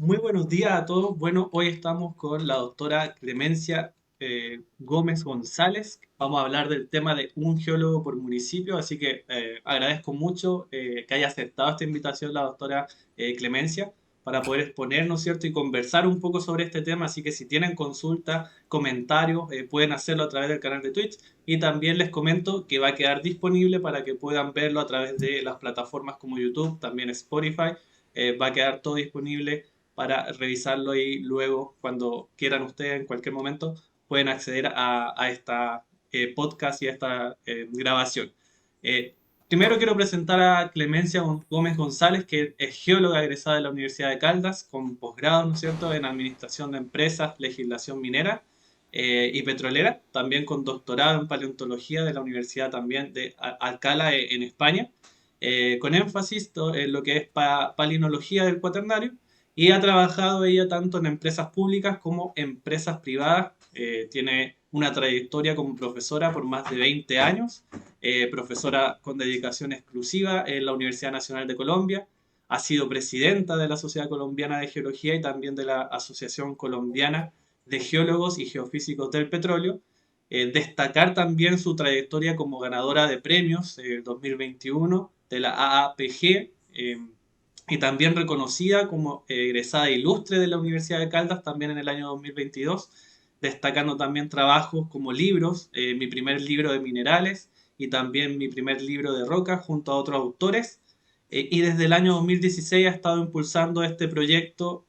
Muy buenos días a todos. Bueno, hoy estamos con la doctora Clemencia Gómez González. Vamos a hablar del tema de un geólogo por municipio, así que agradezco mucho que haya aceptado esta invitación la doctora Clemencia para poder exponer, ¿no es cierto?, y conversar un poco sobre este tema. Así que si tienen consultas, comentarios, pueden hacerlo a través del canal de Twitch. Y también les comento que va a quedar disponible para que puedan verlo a través de las plataformas como YouTube, también Spotify. Va a quedar todo disponible para revisarlo y luego, cuando quieran ustedes, en cualquier momento, pueden acceder a esta podcast y a esta grabación. Eh, Primero quiero presentar a Clemencia Gómez González, que es geóloga egresada de la Universidad de Caldas, con posgrado, ¿no es cierto?, en Administración de Empresas, Legislación Minera y Petrolera, también con doctorado en Paleontología de la Universidad también de Alcalá en España, con énfasis en lo que es palinología del cuaternario, y ha trabajado ella tanto en empresas públicas como empresas privadas. Tiene una trayectoria como profesora por más de 20 años, profesora con dedicación exclusiva en la Universidad Nacional de Colombia. Ha sido presidenta de la Sociedad Colombiana de Geología y también de la Asociación Colombiana de Geólogos y Geofísicos del Petróleo. Destacar también su trayectoria como ganadora de premios 2021 de la AAPG, y también reconocida como egresada ilustre de la Universidad de Caldas también en el año 2022, destacando también trabajos como libros, mi primer libro de minerales y también mi primer libro de rocas junto a otros autores. Y desde el año 2016 ha estado impulsando este proyecto,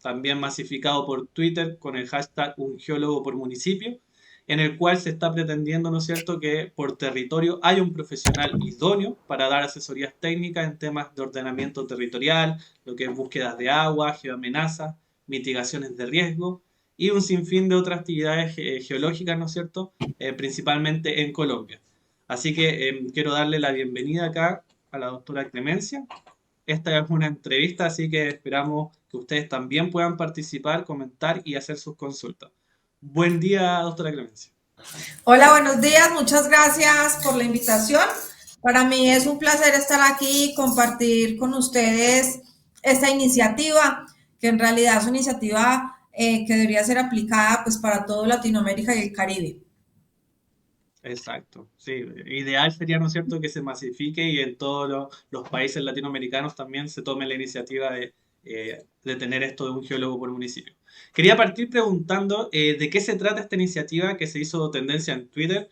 también masificado por Twitter con el hashtag Un geólogo por municipio, en el cual se está pretendiendo, ¿no es cierto?, que por territorio haya un profesional idóneo para dar asesorías técnicas en temas de ordenamiento territorial, lo que es búsquedas de agua, geoamenazas, mitigaciones de riesgo y un sinfín de otras actividades geológicas, ¿no es cierto?, principalmente en Colombia. Así que quiero darle la bienvenida acá a la doctora Clemencia. Esta es una entrevista, así que esperamos que ustedes también puedan participar, comentar y hacer sus consultas. Buen día, doctora Clemencia. Hola, buenos días. Muchas gracias por la invitación. Para mí es un placer estar aquí y compartir con ustedes esta iniciativa, que en realidad es una iniciativa que debería ser aplicada pues para todo Latinoamérica y el Caribe. Exacto, sí, ideal sería, ¿no es cierto?, que se masifique y en todos los países latinoamericanos también se tome la iniciativa de tener esto de un geólogo por municipio. Quería partir preguntando de qué se trata esta iniciativa que se hizo tendencia en Twitter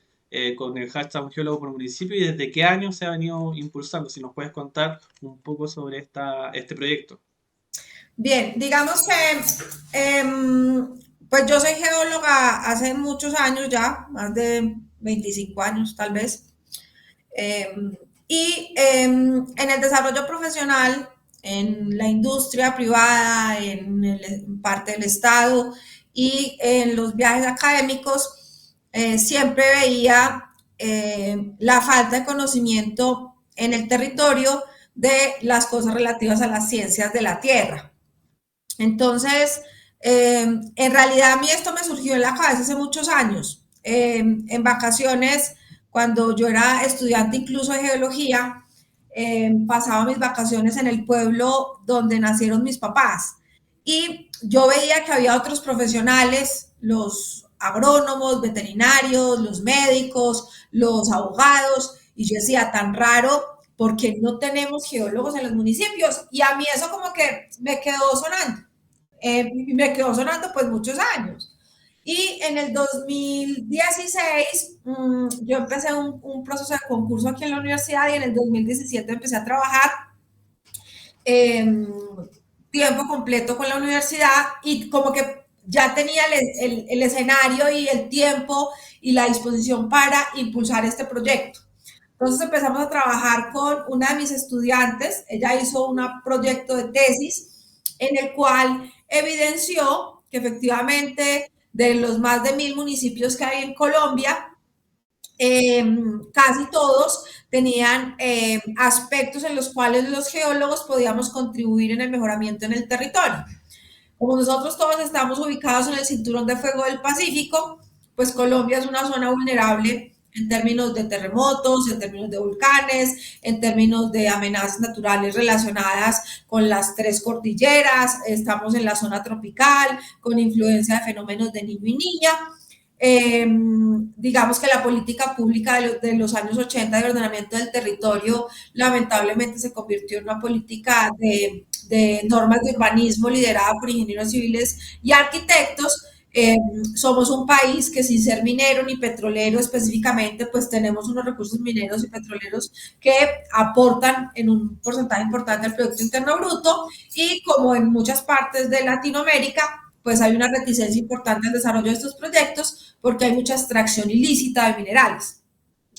con el hashtag un geólogo por municipio y desde qué año se ha venido impulsando. Si nos puedes contar un poco sobre este proyecto. Bien, digamos que pues yo soy geóloga hace muchos años ya, más de 25 años tal vez. En el desarrollo profesional, en la industria privada, en parte del Estado y en los viajes académicos, siempre veía la falta de conocimiento en el territorio de las cosas relativas a las ciencias de la Tierra. Entonces, en realidad a mí esto me surgió en la cabeza hace muchos años. En vacaciones, cuando yo era estudiante incluso de geología, pasaba mis vacaciones en el pueblo donde nacieron mis papás. Y yo veía que había otros profesionales, los agrónomos, veterinarios, los médicos, los abogados, y yo decía, tan raro, porque no tenemos geólogos en los municipios. Y a mí eso como que me quedó sonando. Me quedó sonando pues muchos años. Y en el 2016 yo empecé un proceso de concurso aquí en la universidad y en el 2017 empecé a trabajar eh, tiempo completo con la universidad y como que ya tenía el escenario y el tiempo y la disposición para impulsar este proyecto. Entonces empezamos a trabajar con una de mis estudiantes, ella hizo un proyecto de tesis en el cual evidenció que efectivamente de los más de 1.000 municipios que hay en Colombia, casi todos tenían aspectos en los cuales los geólogos podíamos contribuir en el mejoramiento en el territorio. Como nosotros todos estamos ubicados en el cinturón de fuego del Pacífico, pues Colombia es una zona vulnerable en términos de terremotos, en términos de volcanes, en términos de amenazas naturales relacionadas con las tres cordilleras. Estamos en la zona tropical, con influencia de fenómenos de niño y niña. Eh, digamos que la política pública de los años 80 de ordenamiento del territorio lamentablemente se convirtió en una política de normas de urbanismo liderada por ingenieros civiles y arquitectos. Somos un país que sin ser minero ni petrolero específicamente, pues tenemos unos recursos mineros y petroleros que aportan en un porcentaje importante al Producto Interno Bruto y como en muchas partes de Latinoamérica, pues hay una reticencia importante al desarrollo de estos proyectos porque hay mucha extracción ilícita de minerales.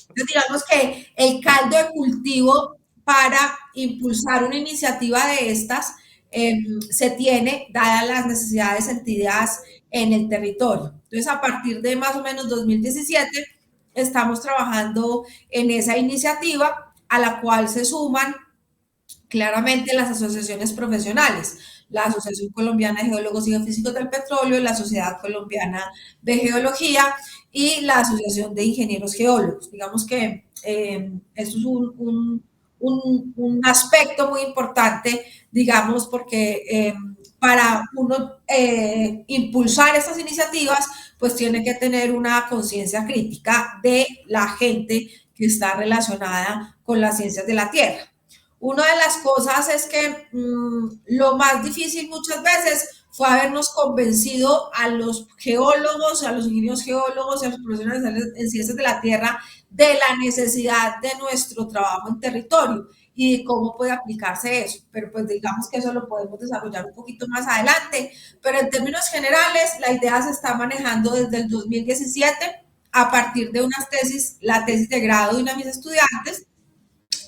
Entonces, digamos que el caldo de cultivo para impulsar una iniciativa de estas se tiene, dadas las necesidades sentidas en el territorio. Entonces, a partir de más o menos 2017, estamos trabajando en esa iniciativa a la cual se suman claramente las asociaciones profesionales, la Asociación Colombiana de Geólogos y Geofísicos del Petróleo, la Sociedad Colombiana de Geología y la Asociación de Ingenieros Geólogos. Digamos que eso es un aspecto muy importante, digamos, porque para uno impulsar estas iniciativas, pues tiene que tener una conciencia crítica de la gente que está relacionada con las ciencias de la Tierra. Una de las cosas es que lo más difícil muchas veces fue habernos convencido a los geólogos, a los ingenieros geólogos y a los profesionales en ciencias de la Tierra de la necesidad de nuestro trabajo en territorio y de cómo puede aplicarse eso. Pero pues digamos que eso lo podemos desarrollar un poquito más adelante. Pero en términos generales, la idea se está manejando desde el 2017 a partir de unas tesis, la tesis de grado de una de mis estudiantes,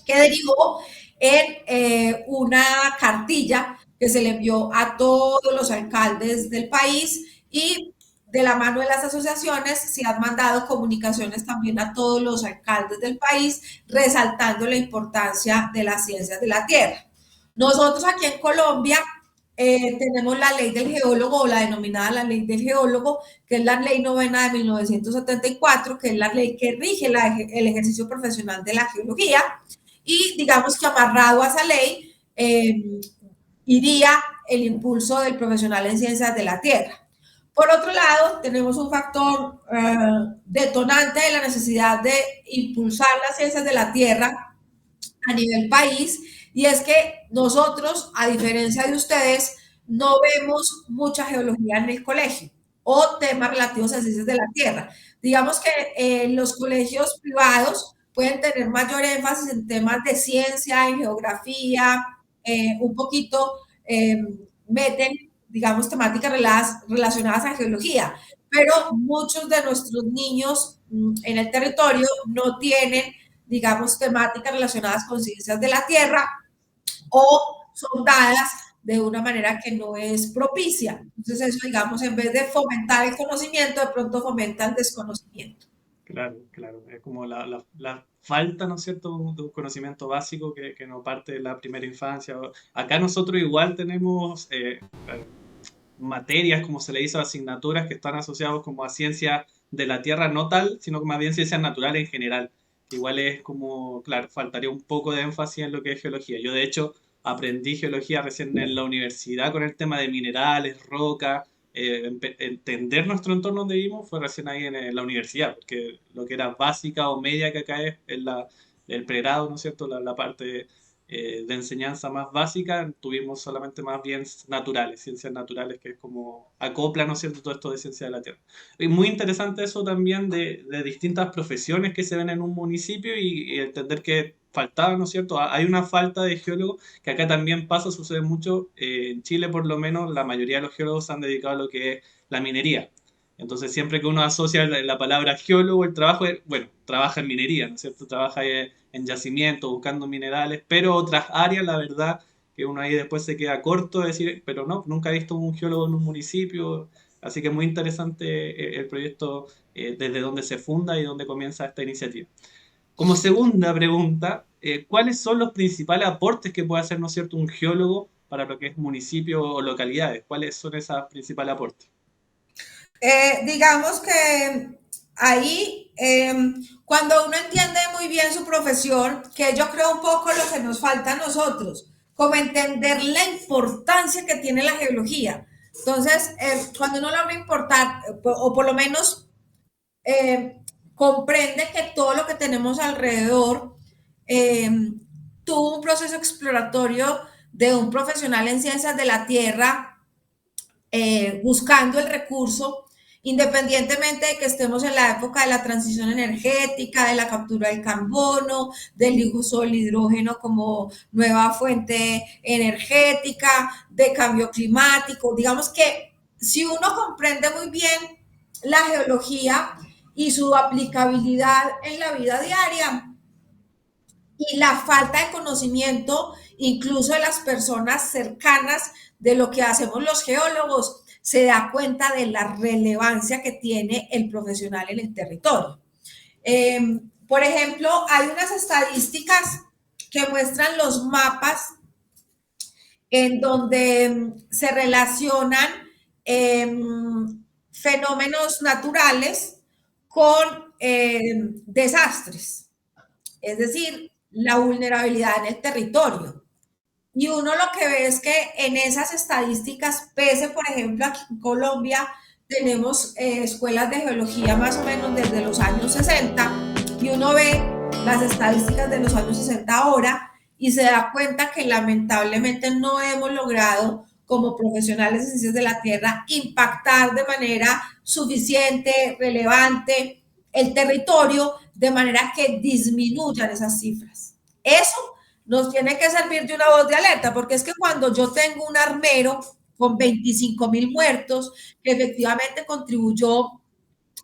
que derivó en una cartilla que se le envió a todos los alcaldes del país y de la mano de las asociaciones se han mandado comunicaciones también a todos los alcaldes del país, resaltando la importancia de las ciencias de la tierra. Nosotros aquí en Colombia tenemos la ley del geólogo o la denominada la ley del geólogo, que es la ley novena de 1974, que es la ley que rige el ejercicio profesional de la geología y digamos que amarrado a esa ley iría el impulso del profesional en ciencias de la tierra. Por otro lado, tenemos un factor detonante de la necesidad de impulsar las ciencias de la tierra a nivel país, y es que nosotros, a diferencia de ustedes, no vemos mucha geología en el colegio o temas relativos a ciencias de la tierra. Digamos que los colegios privados pueden tener mayor énfasis en temas de ciencia, en geografía, un poquito meten, digamos, temáticas relacionadas a geología, pero muchos de nuestros niños en el territorio no tienen, digamos, temáticas relacionadas con ciencias de la tierra o son dadas de una manera que no es propicia. Entonces eso, digamos, en vez de fomentar el conocimiento, de pronto fomenta el desconocimiento. Claro, claro. Es como la falta, ¿no es cierto?, de un conocimiento básico que no parte de la primera infancia. Acá nosotros igual tenemos materias, como se le dice, asignaturas que están asociados como a ciencia de la Tierra, no tal, sino más bien ciencias naturales en general. Igual es como, claro, faltaría un poco de énfasis en lo que es geología. Yo, de hecho, aprendí geología recién en la universidad con el tema de minerales, roca. Entender nuestro entorno donde vivimos fue recién ahí en la universidad, porque lo que era básica o media que acá es el pregrado, ¿no es cierto? La parte de enseñanza más básica, tuvimos solamente más bien naturales, ciencias naturales, que es como acopla, ¿no es cierto?, todo esto de ciencia de la Tierra. Y muy interesante eso también de distintas profesiones que se ven en un municipio y entender que faltaba, ¿no es cierto? Hay una falta de geólogos, que acá también pasa, sucede mucho, en Chile por lo menos la mayoría de los geólogos se han dedicado a lo que es la minería. Entonces, siempre que uno asocia la palabra geólogo, el trabajo es, bueno, trabaja en minería, ¿no es cierto? Trabaja en yacimientos, buscando minerales, pero otras áreas, la verdad, que uno ahí después se queda corto de decir, pero no, nunca he visto un geólogo en un municipio, así que es muy interesante el proyecto desde donde se funda y donde comienza esta iniciativa. Como segunda pregunta, ¿cuáles son los principales aportes que puede hacer, ¿no es cierto?, un geólogo para lo que es municipio o localidades? ¿Cuáles son esos principales aportes? Digamos que ahí, cuando uno entiende muy bien su profesión, que yo creo un poco lo que nos falta a nosotros, como entender la importancia que tiene la geología. Entonces, cuando uno logra importar, o por lo menos eh, comprende que todo lo que tenemos alrededor eh, tuvo un proceso exploratorio de un profesional en ciencias de la tierra buscando el recurso, independientemente de que estemos en la época de la transición energética, de la captura del carbono, del uso del hidrógeno como nueva fuente energética, de cambio climático. Digamos que si uno comprende muy bien la geología y su aplicabilidad en la vida diaria, y la falta de conocimiento, incluso de las personas cercanas de lo que hacemos los geólogos, se da cuenta de la relevancia que tiene el profesional en el territorio. Por ejemplo, hay unas estadísticas que muestran los mapas en donde se relacionan eh, fenómenos naturales con desastres, es decir, la vulnerabilidad en el territorio. Y uno lo que ve es que en esas estadísticas, pese, por ejemplo, aquí en Colombia, tenemos escuelas de geología más o menos desde los años 60, y uno ve las estadísticas de los años 60 ahora y se da cuenta que lamentablemente no hemos logrado como profesionales de ciencias de la tierra impactar de manera suficiente, relevante el territorio, de manera que disminuyan esas cifras. Eso nos tiene que servir de una voz de alerta, porque es que cuando yo tengo un armero con 25.000 muertos, que efectivamente contribuyó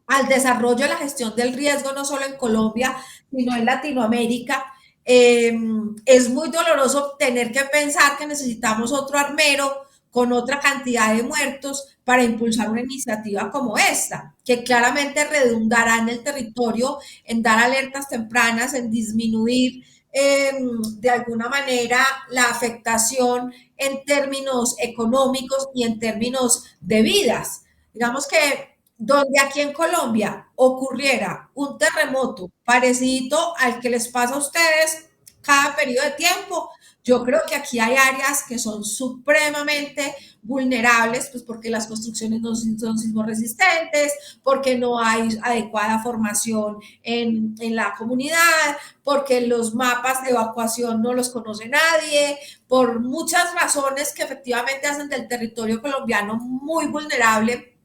al desarrollo de la gestión del riesgo, no solo en Colombia, sino en Latinoamérica, es muy doloroso tener que pensar que necesitamos otro armero con otra cantidad de muertos para impulsar una iniciativa como esta, que claramente redundará en el territorio, en dar alertas tempranas, en disminuir de alguna manera la afectación en términos económicos y en términos de vidas. Digamos que donde aquí en Colombia ocurriera un terremoto parecido al que les pasa a ustedes cada periodo de tiempo, yo creo que aquí hay áreas que son supremamente vulnerables, pues porque las construcciones no son sismos resistentes, porque no hay adecuada formación en la comunidad, porque los mapas de evacuación no los conoce nadie, por muchas razones que efectivamente hacen del territorio colombiano muy vulnerable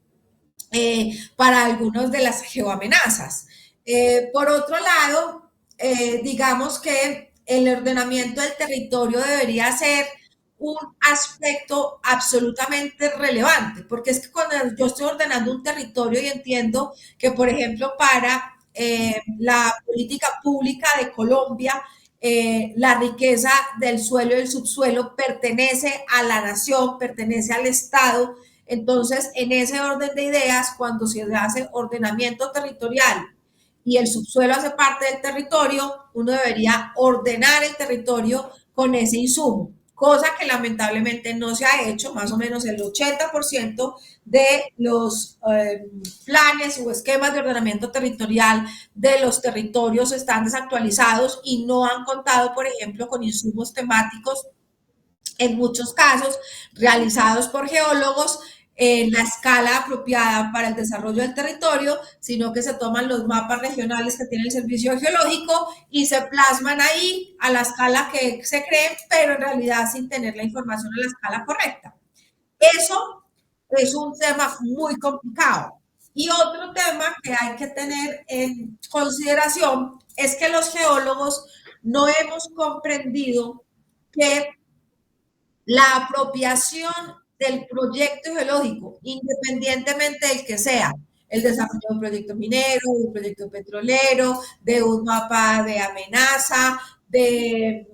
para algunas de las geoamenazas. Por otro lado, digamos que el ordenamiento del territorio debería ser un aspecto absolutamente relevante, porque es que cuando yo estoy ordenando un territorio y entiendo que, por ejemplo, para la política pública de Colombia, la riqueza del suelo y del subsuelo pertenece a la nación, pertenece al Estado. Entonces, en ese orden de ideas, cuando se hace ordenamiento territorial y el subsuelo hace parte del territorio, uno debería ordenar el territorio con ese insumo, cosa que lamentablemente no se ha hecho. Más o menos el 80% de los planes o esquemas de ordenamiento territorial de los territorios están desactualizados y no han contado, por ejemplo, con insumos temáticos, en muchos casos realizados por geólogos en la escala apropiada para el desarrollo del territorio, sino que se toman los mapas regionales que tiene el Servicio Geológico y se plasman ahí a la escala que se cree, pero en realidad sin tener la información a la escala correcta. Eso es un tema muy complicado. Y otro tema que hay que tener en consideración es que los geólogos no hemos comprendido que la apropiación del proyecto geológico, independientemente del que sea, el desarrollo de un proyecto minero, de un proyecto petrolero, de un mapa de amenaza, de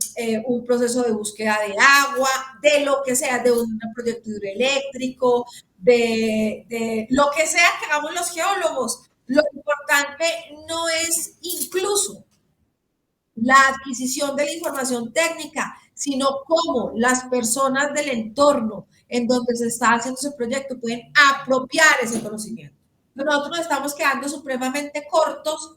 un proceso de búsqueda de agua, de lo que sea, de un proyecto hidroeléctrico, de lo que sea que hagamos los geólogos. Lo importante no es incluso la adquisición de la información técnica, sino cómo las personas del entorno en donde se está haciendo ese proyecto pueden apropiar ese conocimiento. nosotros nos estamos quedando supremamente cortos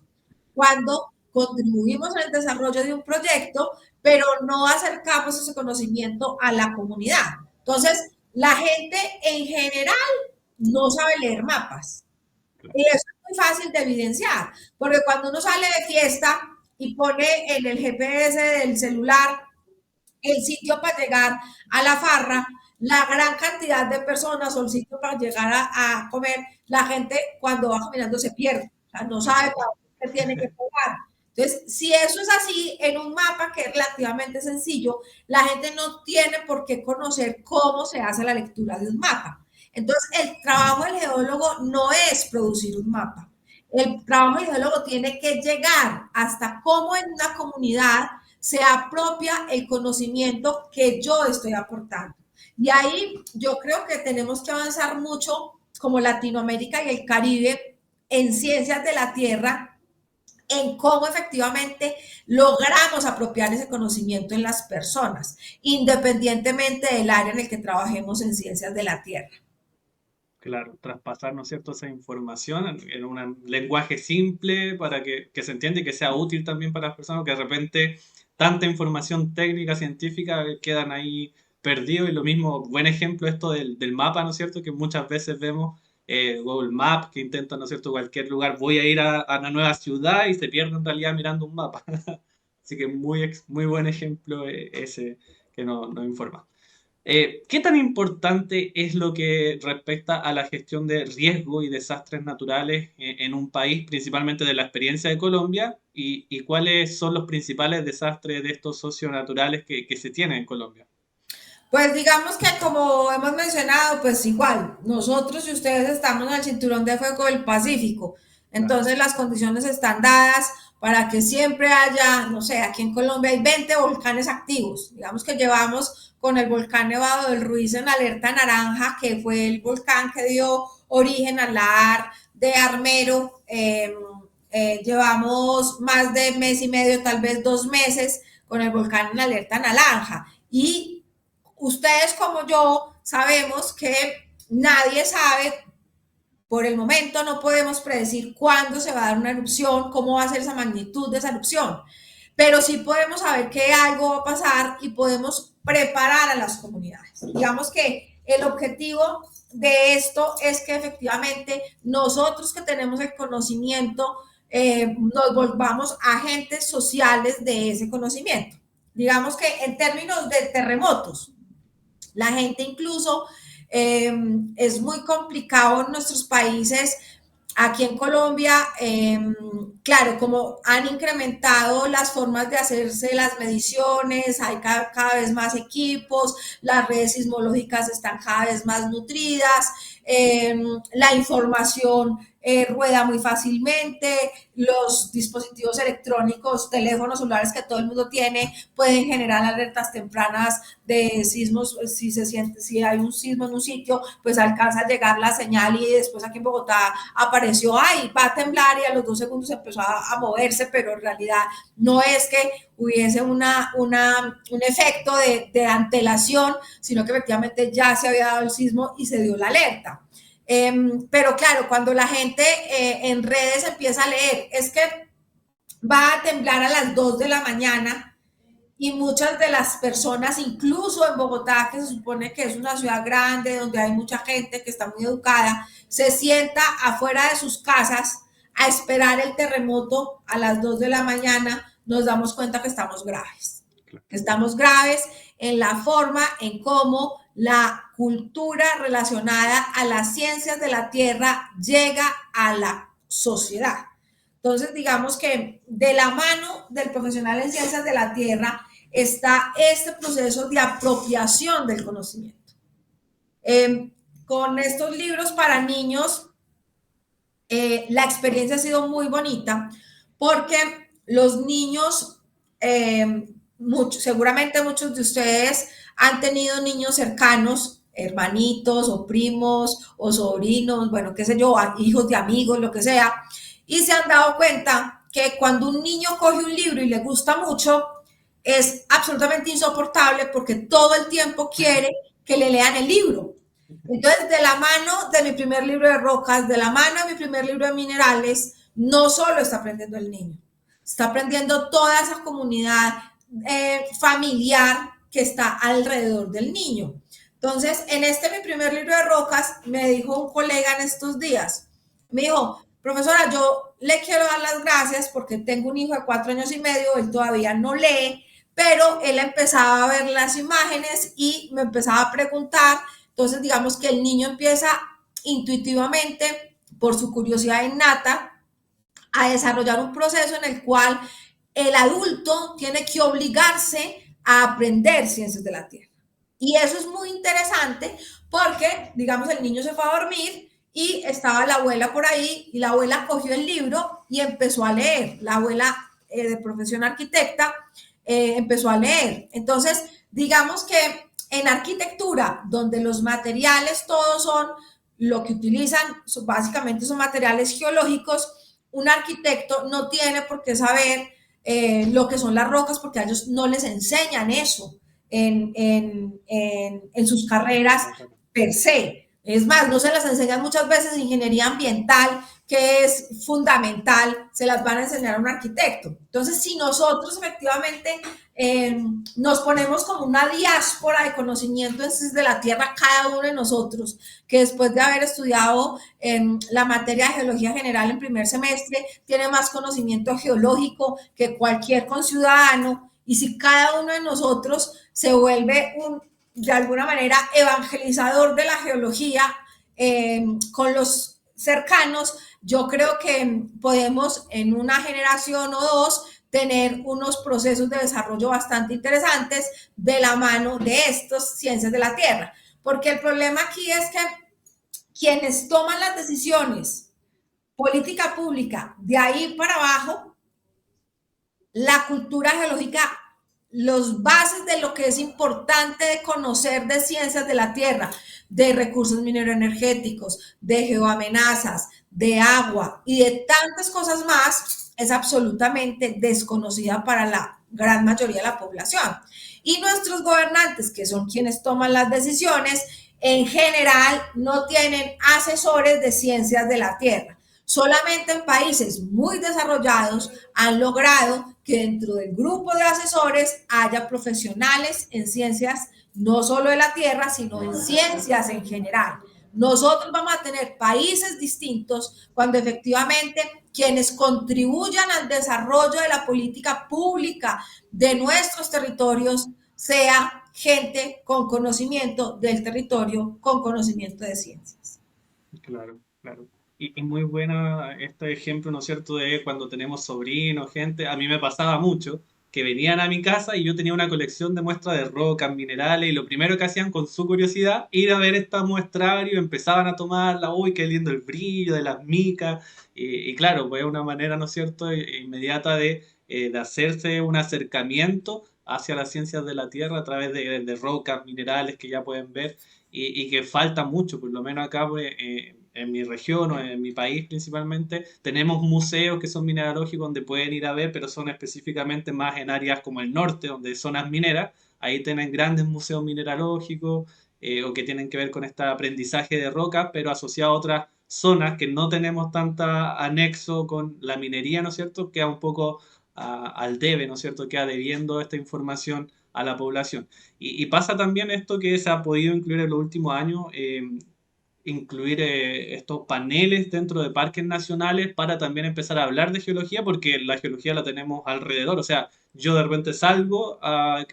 cuando contribuimos en el desarrollo de un proyecto, pero no acercamos ese conocimiento a la comunidad. Entonces, la gente en general no sabe leer mapas. Y eso es muy fácil de evidenciar, porque cuando uno sale de fiesta y pone en el GPS del celular el sitio para llegar a la farra, la gran cantidad de personas o el sitio para llegar a comer, la gente cuando va caminando se pierde, o sea, no sabe para dónde tiene que pegar. Entonces, si eso es así en un mapa que es relativamente sencillo, la gente no tiene por qué conocer cómo se hace la lectura de un mapa. Entonces, el trabajo del geólogo no es producir un mapa. El trabajo del geólogo tiene que llegar hasta cómo en una comunidad se apropia el conocimiento que yo estoy aportando. Y ahí yo creo que tenemos que avanzar mucho como Latinoamérica y el Caribe en ciencias de la tierra, en cómo efectivamente logramos apropiar ese conocimiento en las personas, independientemente del área en el que trabajemos en ciencias de la tierra. Claro, traspasar, ¿no es cierto?, esa información en un lenguaje simple para que se entienda y que sea útil también para las personas, que de repente tanta información técnica, científica, quedan ahí perdidos. Y lo mismo, buen ejemplo esto del mapa, ¿no es cierto?, que muchas veces vemos Google Maps que intenta, ¿no es cierto?, cualquier lugar, voy a ir a una nueva ciudad y se pierde en realidad mirando un mapa. Así que muy buen ejemplo ese que nos informa. ¿Qué tan importante es lo que respecta a la gestión de riesgo y desastres naturales en un país, principalmente de la experiencia de Colombia? Y cuáles son los principales desastres de estos socionaturales que se tienen en Colombia? Pues digamos que como hemos mencionado, pues igual, nosotros y ustedes estamos en el cinturón de fuego del Pacífico. Claro. Entonces las condiciones están dadas para que siempre haya, no sé, aquí en Colombia hay 20 volcanes activos. Digamos que llevamos con el volcán Nevado del Ruiz en alerta naranja, que fue el volcán que dio origen al lahar de Armero. Llevamos más de mes y medio, tal vez 2 meses, con el volcán en alerta naranja. Y ustedes como yo sabemos que nadie sabe, por el momento no podemos predecir cuándo se va a dar una erupción, cómo va a ser esa magnitud de esa erupción, pero sí podemos saber que algo va a pasar y podemos preparar a las comunidades. Digamos que el objetivo de esto es que efectivamente nosotros que tenemos el conocimiento nos volvamos agentes sociales de ese conocimiento. Digamos que en términos de terremotos, la gente incluso es muy complicado en nuestros países. Aquí en Colombia, claro, como han incrementado las formas de hacerse las mediciones, hay cada vez más equipos, las redes sismológicas están cada vez más nutridas, la información rueda muy fácilmente, los dispositivos electrónicos, teléfonos celulares que todo el mundo tiene, pueden generar alertas tempranas de sismos. Si se siente, si hay un sismo en un sitio, pues alcanza a llegar la señal y después aquí en Bogotá apareció, ay, va a temblar y a los 2 segundos empezó a moverse, pero en realidad no es que hubiese un efecto de antelación, sino que efectivamente ya se había dado el sismo y se dio la alerta. Pero claro, cuando la gente en redes empieza a leer, es que va a temblar a las 2 de la mañana y muchas de las personas, incluso en Bogotá, que se supone que es una ciudad grande, donde hay mucha gente que está muy educada, se sienta afuera de sus casas a esperar el terremoto a las 2 de la mañana, nos damos cuenta que estamos graves en la forma en cómo la cultura relacionada a las ciencias de la tierra llega a la sociedad. Entonces, digamos que de la mano del profesional en ciencias de la tierra está este proceso de apropiación del conocimiento. Con estos libros para niños, la experiencia ha sido muy bonita porque los niños, seguramente muchos de ustedes han tenido niños cercanos, hermanitos o primos o sobrinos, bueno, qué sé yo, hijos de amigos, lo que sea, y se han dado cuenta que cuando un niño coge un libro y le gusta mucho, es absolutamente insoportable porque todo el tiempo quiere que le lean el libro. Entonces, de la mano de mi primer libro de rocas, de la mano de mi primer libro de minerales, no solo está aprendiendo el niño, está aprendiendo toda esa comunidad familiar que está alrededor del niño. Entonces, en este mi primer libro de rocas, me dijo un colega en estos días, me dijo, profesora, yo le quiero dar las gracias porque tengo un hijo de 4 años y medio, él todavía no lee, pero él empezaba a ver las imágenes y me empezaba a preguntar. Entonces, digamos que el niño empieza intuitivamente, por su curiosidad innata, a desarrollar un proceso en el cual el adulto tiene que obligarse a aprender ciencias de la Tierra. Y eso es muy interesante porque, digamos, el niño se fue a dormir y estaba la abuela por ahí y la abuela cogió el libro y empezó a leer. La abuela de profesión arquitecta empezó a leer. Entonces, digamos que en arquitectura, donde los materiales todos son lo que utilizan, básicamente son materiales geológicos, un arquitecto no tiene por qué saber lo que son las rocas porque a ellos no les enseñan eso en sus carreras per se. Es más, no se las enseñan muchas veces ingeniería ambiental, que es fundamental, se las van a enseñar a un arquitecto. Entonces, si nosotros efectivamente nos ponemos como una diáspora de conocimiento de la Tierra cada uno de nosotros, que después de haber estudiado la materia de geología general en primer semestre, tiene más conocimiento geológico que cualquier conciudadano, y si cada uno de nosotros se vuelve de alguna manera evangelizador de la geología con los cercanos, yo creo que podemos en una generación o dos tener unos procesos de desarrollo bastante interesantes de la mano de estas ciencias de la Tierra. Porque el problema aquí es que quienes toman las decisiones, política pública, de ahí para abajo, la cultura geológica, los bases de lo que es importante de conocer de ciencias de la Tierra, de recursos mineroenergéticos, de geoamenazas, de agua y de tantas cosas más, es absolutamente desconocida para la gran mayoría de la población. Y nuestros gobernantes, que son quienes toman las decisiones, en general no tienen asesores de ciencias de la Tierra. Solamente en países muy desarrollados han logrado que dentro del grupo de asesores haya profesionales en ciencias no solo de la Tierra, sino en ciencias en general. Nosotros vamos a tener países distintos cuando efectivamente quienes contribuyan al desarrollo de la política pública de nuestros territorios sea gente con conocimiento del territorio, con conocimiento de ciencias. Claro, claro. Y muy buena este ejemplo, ¿no es cierto?, de cuando tenemos sobrinos, gente. A mí me pasaba mucho que venían a mi casa y yo tenía una colección de muestras de rocas, minerales, y lo primero que hacían con su curiosidad, ir a ver estos muestrarios, empezaban a tomarla, uy, qué lindo el brillo de las micas. Y claro, pues es una manera, ¿no es cierto?, inmediata de hacerse un acercamiento hacia las ciencias de la Tierra a través de rocas, minerales que ya pueden ver y que falta mucho, por lo menos acá pues, en mi región o en mi país principalmente, tenemos museos que son mineralógicos donde pueden ir a ver, pero son específicamente más en áreas como el norte, donde hay zonas mineras, ahí tienen grandes museos mineralógicos o que tienen que ver con este aprendizaje de rocas, pero asociado a otras zonas que no tenemos tanta anexo con la minería, ¿no es cierto? Queda un poco al debe, ¿no es cierto? Queda debiendo esta información a la población. Y pasa también esto que se ha podido incluir en los últimos años, incluir estos paneles dentro de parques nacionales para también empezar a hablar de geología, porque la geología la tenemos alrededor. O sea, yo de repente salgo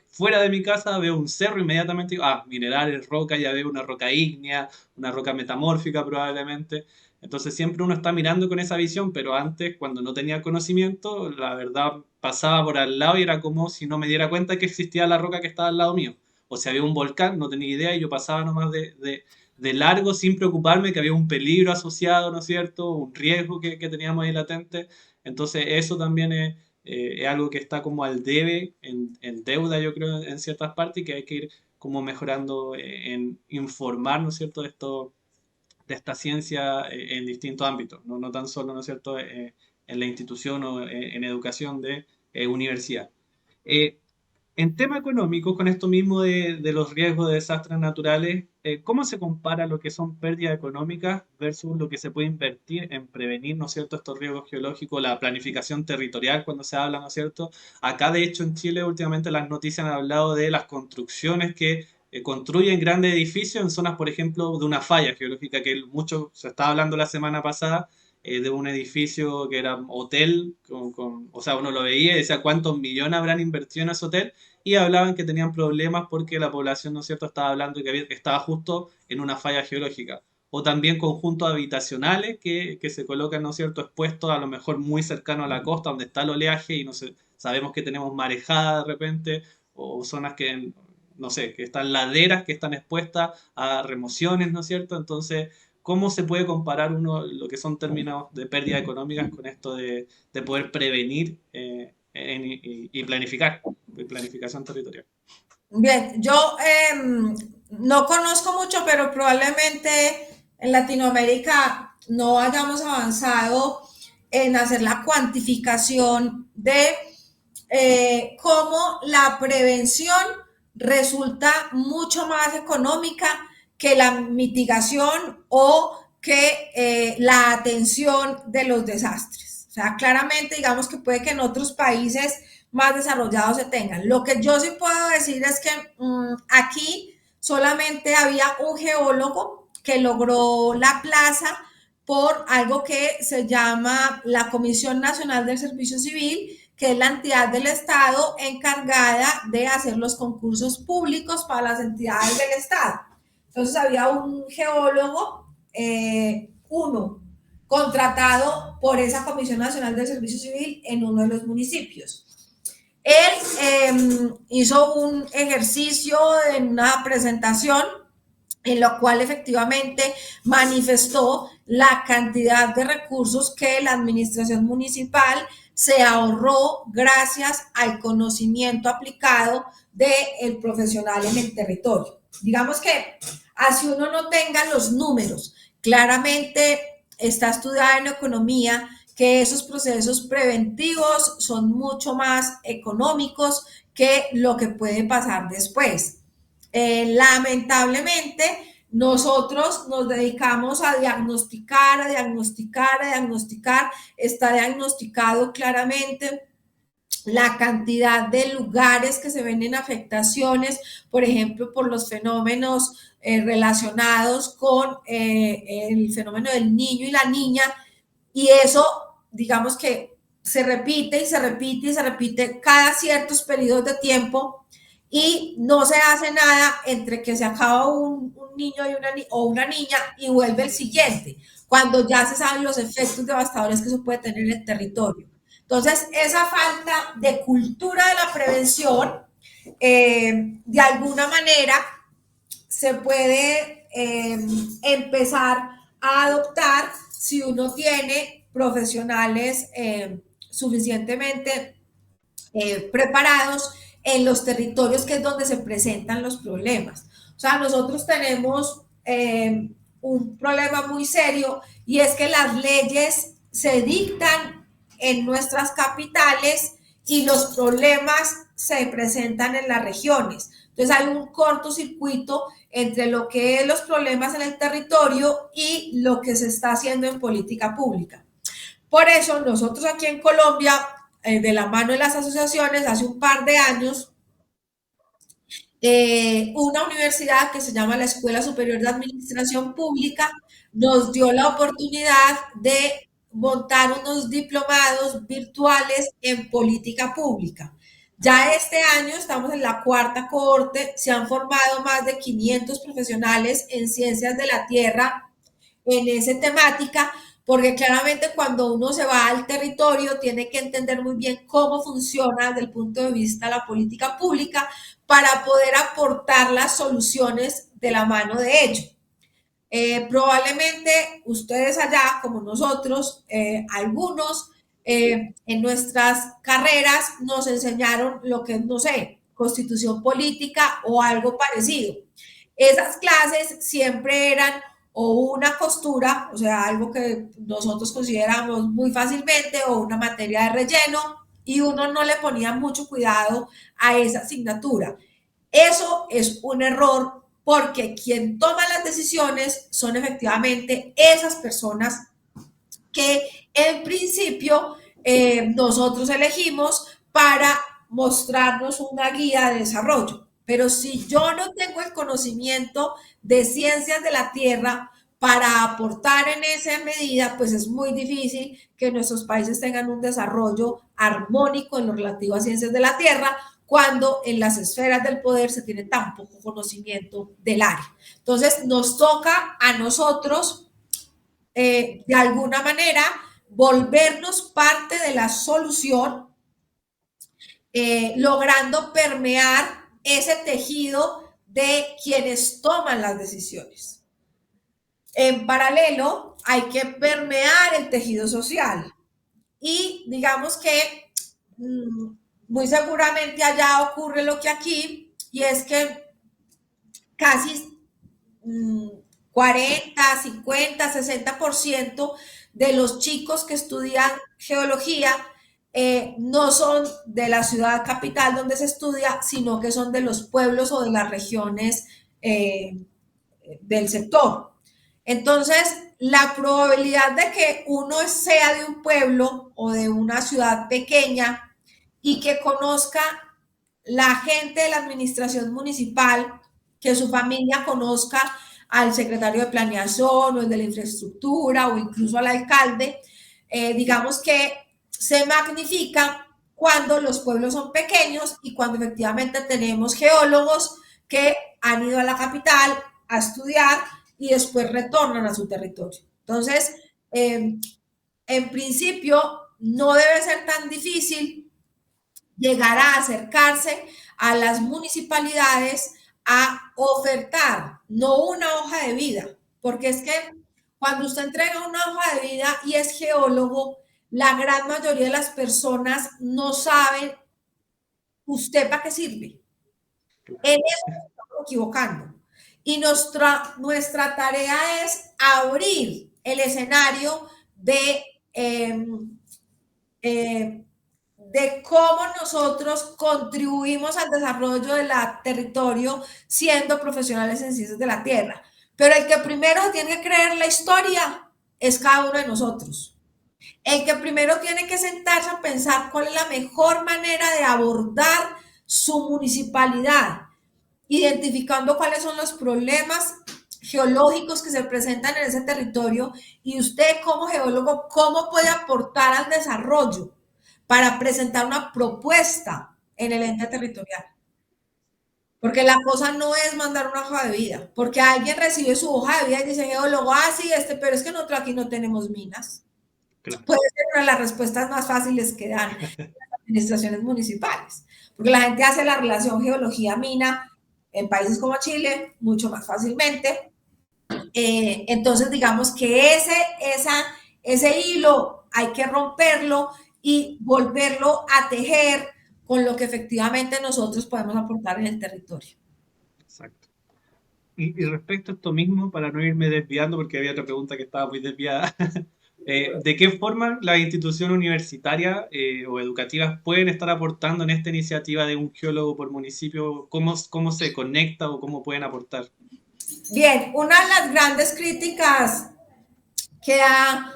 fuera de mi casa, veo un cerro, inmediatamente digo, minerales, roca, ya veo una roca ígnea, una roca metamórfica probablemente. Entonces siempre uno está mirando con esa visión, pero antes, cuando no tenía conocimiento, la verdad pasaba por al lado y era como si no me diera cuenta que existía la roca que estaba al lado mío. O si había un volcán, no tenía idea y yo pasaba nomás de largo sin preocuparme que había un peligro asociado, ¿no es cierto? Un riesgo que teníamos ahí latente. Entonces eso también es algo que está como al debe, en deuda yo creo en ciertas partes y que hay que ir como mejorando en informar, ¿no es cierto?, de esta ciencia en distintos ámbitos, no, no tan solo, ¿no es cierto?, en la institución o en educación de universidad. Eh, En tema económico, con esto mismo de los riesgos de desastres naturales, ¿cómo se compara lo que son pérdidas económicas versus lo que se puede invertir en prevenir, ¿no es cierto?, estos riesgos geológicos, la planificación territorial cuando se habla, ¿no es cierto? Acá, de hecho, en Chile últimamente las noticias han hablado de las construcciones que construyen grandes edificios en zonas, por ejemplo, de una falla geológica, que mucho se estaba hablando la semana pasada, de un edificio que era hotel, o sea, uno lo veía y decía cuántos millones habrán invertido en ese hotel, y hablaban que tenían problemas porque la población, ¿no es cierto?, estaba hablando de que estaba justo en una falla geológica. O también conjuntos habitacionales que se colocan, ¿no es cierto?, expuestos a lo mejor muy cercano a la costa, donde está el oleaje y no sé, sabemos que tenemos marejada de repente, o zonas que, no sé, que están laderas, que están expuestas a remociones, ¿no es cierto? Entonces, ¿cómo se puede comparar uno lo que son términos de pérdidas económicas con esto de poder prevenir y planificar, planificación territorial? Bien, yo no conozco mucho, pero probablemente en Latinoamérica no hayamos avanzado en hacer la cuantificación de cómo la prevención resulta mucho más económica que la mitigación o que la atención de los desastres. O sea, claramente digamos que puede que en otros países más desarrollados se tengan. Lo que yo sí puedo decir es que aquí solamente había un geólogo que logró la plaza por algo que se llama la Comisión Nacional del Servicio Civil, que es la entidad del Estado encargada de hacer los concursos públicos para las entidades del Estado. Entonces había un geólogo, uno, contratado por esa Comisión Nacional del Servicio Civil en uno de los municipios. Él hizo un ejercicio en una presentación en lo cual efectivamente manifestó la cantidad de recursos que la administración municipal se ahorró gracias al conocimiento aplicado del profesional en el territorio. Digamos que así uno no tenga los números, claramente está estudiada en economía que esos procesos preventivos son mucho más económicos que lo que puede pasar después. Lamentablemente, nosotros nos dedicamos a diagnosticar, a diagnosticar, a diagnosticar. Está diagnosticado claramente la cantidad de lugares que se ven en afectaciones, por ejemplo, por los fenómenos relacionados con el fenómeno del niño y la niña, y eso, digamos que se repite y se repite y se repite cada ciertos periodos de tiempo y no se hace nada entre que se acaba un niño y o una niña y vuelve el siguiente, cuando ya se saben los efectos devastadores que eso puede tener en el territorio. Entonces, esa falta de cultura de la prevención, de alguna manera, se puede empezar a adoptar si uno tiene profesionales suficientemente preparados en los territorios que es donde se presentan los problemas. O sea, nosotros tenemos un problema muy serio y es que las leyes se dictan en nuestras capitales y los problemas se presentan en las regiones. Entonces hay un cortocircuito entre lo que es los problemas en el territorio y lo que se está haciendo en política pública. Por eso nosotros aquí en Colombia, de la mano de las asociaciones, hace un par de años, una universidad que se llama la Escuela Superior de Administración Pública nos dio la oportunidad de montar unos diplomados virtuales en política pública. Ya este año estamos en la cuarta cohorte, se han formado más de 500 profesionales en ciencias de la tierra en esa temática, porque claramente cuando uno se va al territorio tiene que entender muy bien cómo funciona desde el punto de vista de la política pública para poder aportar las soluciones de la mano de ello. Probablemente ustedes allá, como nosotros, algunos en nuestras carreras nos enseñaron lo que es, no sé, constitución política o algo parecido. Esas clases siempre eran o una costura, o sea, algo que nosotros consideramos muy fácilmente, o una materia de relleno, y uno no le ponía mucho cuidado a esa asignatura. Eso es un error porque quien toma las decisiones son efectivamente esas personas que en principio nosotros elegimos para mostrarnos una guía de desarrollo. Pero si yo no tengo el conocimiento de ciencias de la Tierra para aportar en esa medida, pues es muy difícil que nuestros países tengan un desarrollo armónico en lo relativo a ciencias de la Tierra, cuando en las esferas del poder se tiene tan poco conocimiento del área. Entonces, nos toca a nosotros de alguna manera, volvernos parte de la solución, logrando permear ese tejido de quienes toman las decisiones. En paralelo, hay que permear el tejido social. Y digamos que muy seguramente allá ocurre lo que aquí, y es que casi 40, 50, 60% de los chicos que estudian geología no son de la ciudad capital donde se estudia, sino que son de los pueblos o de las regiones del sector. Entonces, la probabilidad de que uno sea de un pueblo o de una ciudad pequeña y que conozca la gente de la administración municipal, que su familia conozca al secretario de planeación o el de la infraestructura o incluso al alcalde, digamos que se magnifica cuando los pueblos son pequeños y cuando efectivamente tenemos geólogos que han ido a la capital a estudiar y después retornan a su territorio. Entonces, en principio, no debe ser tan difícil llegar a acercarse a las municipalidades a ofertar, no una hoja de vida, porque es que cuando usted entrega una hoja de vida y es geólogo, la gran mayoría de las personas no saben usted para qué sirve. En eso nos estamos equivocando. Y nuestra tarea es abrir el escenario de cómo nosotros contribuimos al desarrollo del territorio siendo profesionales en ciencias de la tierra. Pero el que primero tiene que creer la historia es cada uno de nosotros. El que primero tiene que sentarse a pensar cuál es la mejor manera de abordar su municipalidad, identificando cuáles son los problemas geológicos que se presentan en ese territorio y usted como geólogo, cómo puede aportar al desarrollo para presentar una propuesta en el ente territorial. Porque la cosa no es mandar una hoja de vida, porque alguien recibe su hoja de vida y dice, geólogo, sí, pero es que nosotros aquí no tenemos minas. Claro. Puede ser una de las respuestas más fáciles que dan las administraciones municipales, porque la gente hace la relación geología-mina en países como Chile mucho más fácilmente. Entonces, digamos que ese hilo hay que romperlo y volverlo a tejer con lo que efectivamente nosotros podemos aportar en el territorio. Exacto. Y respecto a esto mismo, para no irme desviando, porque había otra pregunta que estaba muy desviada, ¿de qué forma las instituciones universitarias o educativas pueden estar aportando en esta iniciativa de un geólogo por municipio? ¿Cómo se conecta o cómo pueden aportar? Bien, una de las grandes críticas que ha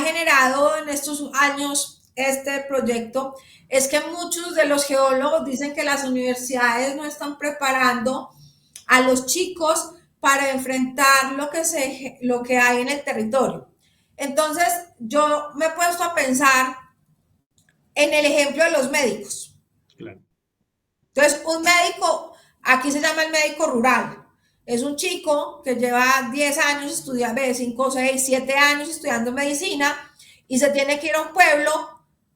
generado en estos años este proyecto es que muchos de los geólogos dicen que las universidades no están preparando a los chicos para enfrentar lo que hay en el territorio. Entonces, yo me he puesto a pensar en el ejemplo de los médicos. Claro. Entonces, un médico, aquí se llama el médico rural, es un chico que lleva 10 años estudiando, 5, 6, 7 años estudiando medicina y se tiene que ir a un pueblo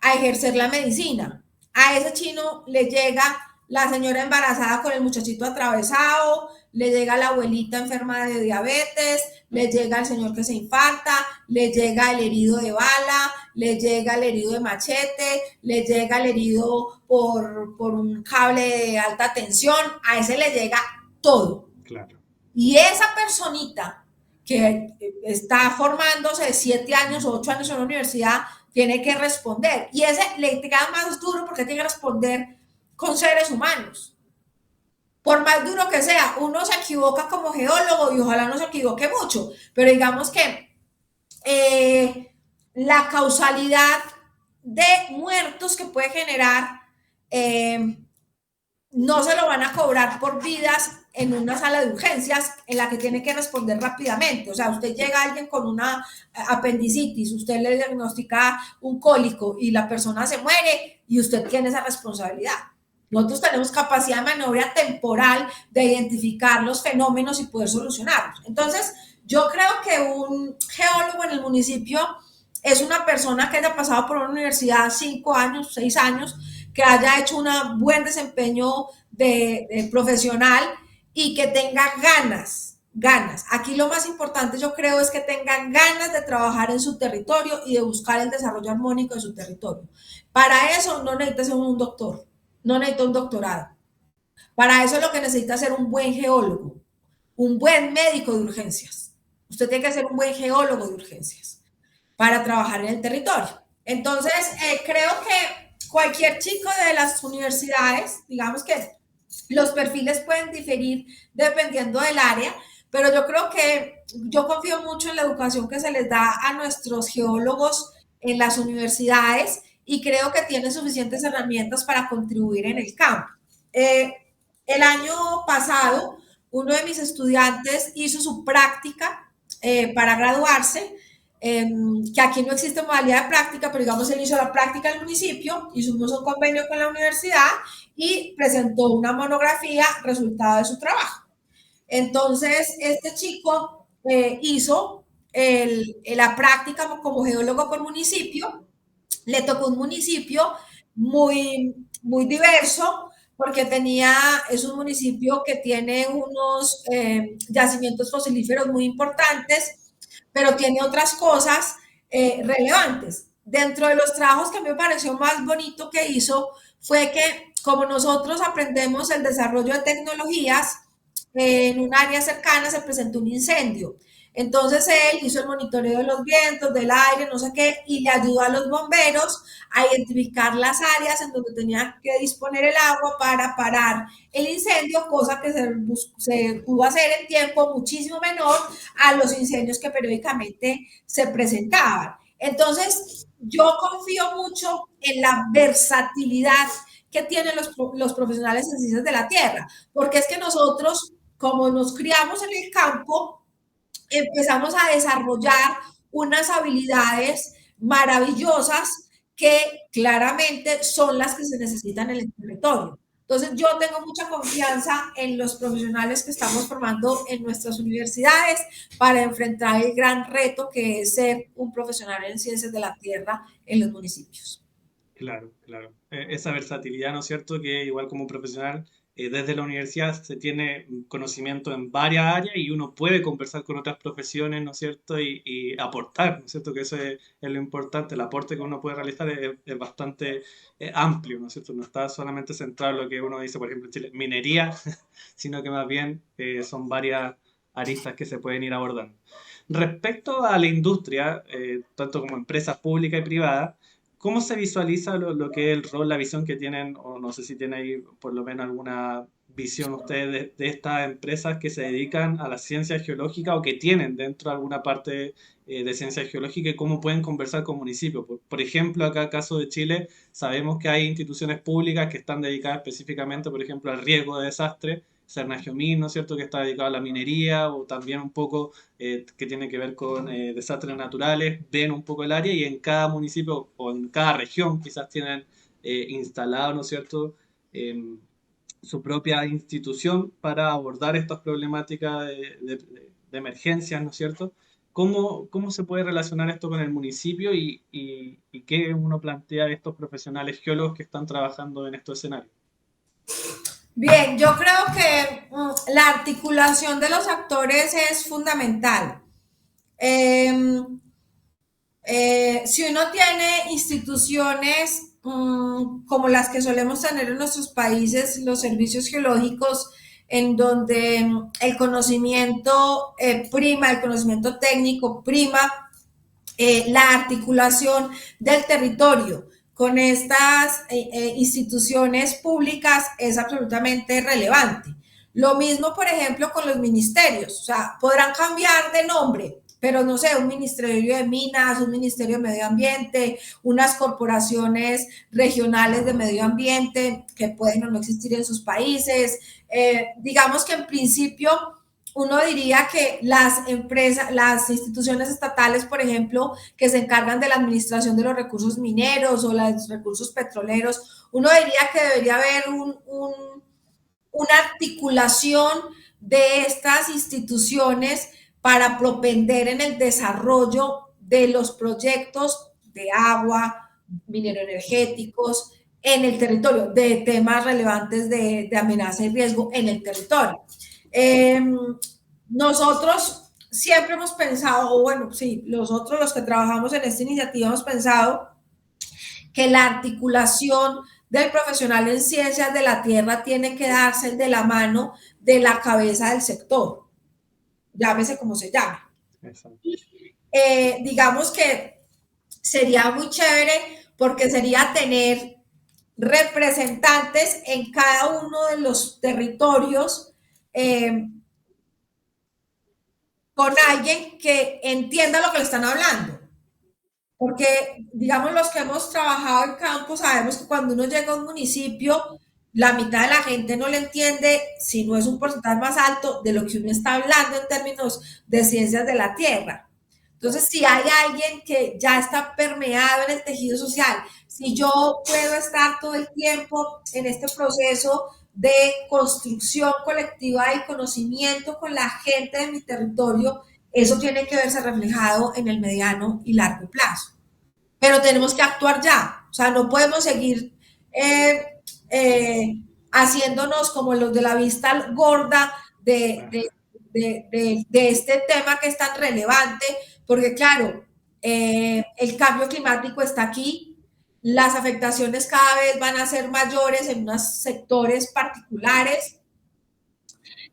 a ejercer la medicina. A ese chino le llega la señora embarazada con el muchachito atravesado, le llega la abuelita enferma de diabetes, le llega el señor que se infarta, le llega el herido de bala, le llega el herido de machete, le llega el herido por un cable de alta tensión, a ese le llega todo. Claro. Y esa personita que está formándose de 7 años o 8 años en la universidad, tiene que responder. Y ese le queda más duro porque tiene que responder con seres humanos. Por más duro que sea, uno se equivoca como geólogo y ojalá no se equivoque mucho, pero digamos que la causalidad de muertos que puede generar eh, no se lo van a cobrar por vidas en una sala de urgencias en la que tiene que responder rápidamente. O sea, usted llega a alguien con una apendicitis, usted le diagnostica un cólico y la persona se muere y usted tiene esa responsabilidad. Nosotros tenemos capacidad de maniobra temporal de identificar los fenómenos y poder solucionarlos. Entonces, yo creo que un geólogo en el municipio es una persona que haya pasado por una universidad 5 años, 6 años, que haya hecho un buen desempeño de profesional y que tenga ganas. Aquí lo más importante yo creo es que tengan ganas de trabajar en su territorio y de buscar el desarrollo armónico de su territorio. Para eso no necesita ser un doctor, no necesita un doctorado. Para eso lo que necesita es ser un buen geólogo, un buen médico de urgencias. Usted tiene que ser un buen geólogo de urgencias para trabajar en el territorio. Entonces, creo que cualquier chico de las universidades, digamos que los perfiles pueden diferir dependiendo del área, pero yo creo que yo confío mucho en la educación que se les da a nuestros geólogos en las universidades y creo que tienen suficientes herramientas para contribuir en el campo. Eh, el año pasado, uno de mis estudiantes hizo su práctica para graduarse, que aquí no existe modalidad de práctica, pero digamos, él hizo la práctica en el municipio, hicimos un convenio con la universidad y presentó una monografía resultado de su trabajo. Entonces, este chico hizo la práctica como geólogo por municipio, le tocó un municipio muy diverso, porque es un municipio que tiene unos yacimientos fosilíferos muy importantes, pero tiene otras cosas relevantes. Dentro de los trabajos que a mí me pareció más bonito que hizo fue que como nosotros aprendemos el desarrollo de tecnologías, en un área cercana se presentó un incendio. Entonces él hizo el monitoreo de los vientos, del aire, no sé qué, y le ayudó a los bomberos a identificar las áreas en donde tenía que disponer el agua para parar el incendio, cosa que se pudo hacer en tiempo muchísimo menor a los incendios que periódicamente se presentaban. Entonces, yo confío mucho en la versatilidad que tienen los profesionales en ciencias de la tierra, porque es que nosotros, como nos criamos en el campo, empezamos a desarrollar unas habilidades maravillosas que claramente son las que se necesitan en el territorio. Entonces, yo tengo mucha confianza en los profesionales que estamos formando en nuestras universidades para enfrentar el gran reto que es ser un profesional en ciencias de la tierra en los municipios. Claro, claro. Esa versatilidad, ¿no es cierto? Que igual como un profesional, desde la universidad se tiene conocimiento en varias áreas y uno puede conversar con otras profesiones, ¿no es cierto? Y aportar, ¿no es cierto? Que eso es lo importante. El aporte que uno puede realizar es bastante amplio, ¿no es cierto? No está solamente centrado en lo que uno dice, por ejemplo, en Chile, minería, sino que más bien son varias aristas que se pueden ir abordando. Respecto a la industria, tanto como empresas públicas y privadas, ¿cómo se visualiza lo que es el rol, la visión que tienen, o no sé si tiene ahí por lo menos alguna visión ustedes de estas empresas que se dedican a la ciencia geológica o que tienen dentro alguna parte de ciencia geológica y cómo pueden conversar con municipios? Por ejemplo, acá, caso de Chile, sabemos que hay instituciones públicas que están dedicadas específicamente, por ejemplo, al riesgo de desastre. Cernagiomín, ¿no es cierto?, que está dedicado a la minería o también un poco que tiene que ver con desastres naturales, ven un poco el área y en cada municipio o en cada región quizás tienen instalado, ¿no es cierto?, su propia institución para abordar estas problemáticas de emergencias, ¿no es cierto? ¿Cómo se puede relacionar esto con el municipio y qué uno plantea a estos profesionales geólogos que están trabajando en estos escenarios? Bien, yo creo que la articulación de los actores es fundamental. Eh, si uno tiene instituciones como las que solemos tener en nuestros países, los servicios geológicos, en donde el conocimiento prima, el conocimiento técnico prima la articulación del territorio con estas instituciones públicas es absolutamente relevante. Lo mismo, por ejemplo, con los ministerios. O sea, podrán cambiar de nombre, pero no sé, un ministerio de minas, un ministerio de medio ambiente, unas corporaciones regionales de medio ambiente que pueden o no existir en sus países. Digamos que en principio uno diría que las empresas, las instituciones estatales, por ejemplo, que se encargan de la administración de los recursos mineros o los recursos petroleros, uno diría que debería haber una articulación de estas instituciones para propender en el desarrollo de los proyectos de agua, mineroenergéticos en el territorio, de temas relevantes de amenaza y riesgo en el territorio. Nosotros siempre hemos pensado, o bueno, sí, nosotros los que trabajamos en esta iniciativa hemos pensado que la articulación del profesional en ciencias de la tierra tiene que darse de la mano de la cabeza del sector, llámese como se llame. Digamos que sería muy chévere porque sería tener representantes en cada uno de los territorios con alguien que entienda lo que le están hablando. Porque, digamos, los que hemos trabajado en campo sabemos que cuando uno llega a un municipio, la mitad de la gente no le entiende, si no es un porcentaje más alto, de lo que uno está hablando en términos de ciencias de la tierra. Entonces, si hay alguien que ya está permeado en el tejido social, si yo puedo estar todo el tiempo en este proceso de construcción colectiva y conocimiento con la gente de mi territorio, eso tiene que verse reflejado en el mediano y largo plazo. Pero tenemos que actuar ya. O sea, no podemos seguir haciéndonos como los de la vista gorda de este tema que es tan relevante, porque claro, el cambio climático está aquí, las afectaciones cada vez van a ser mayores en unos sectores particulares.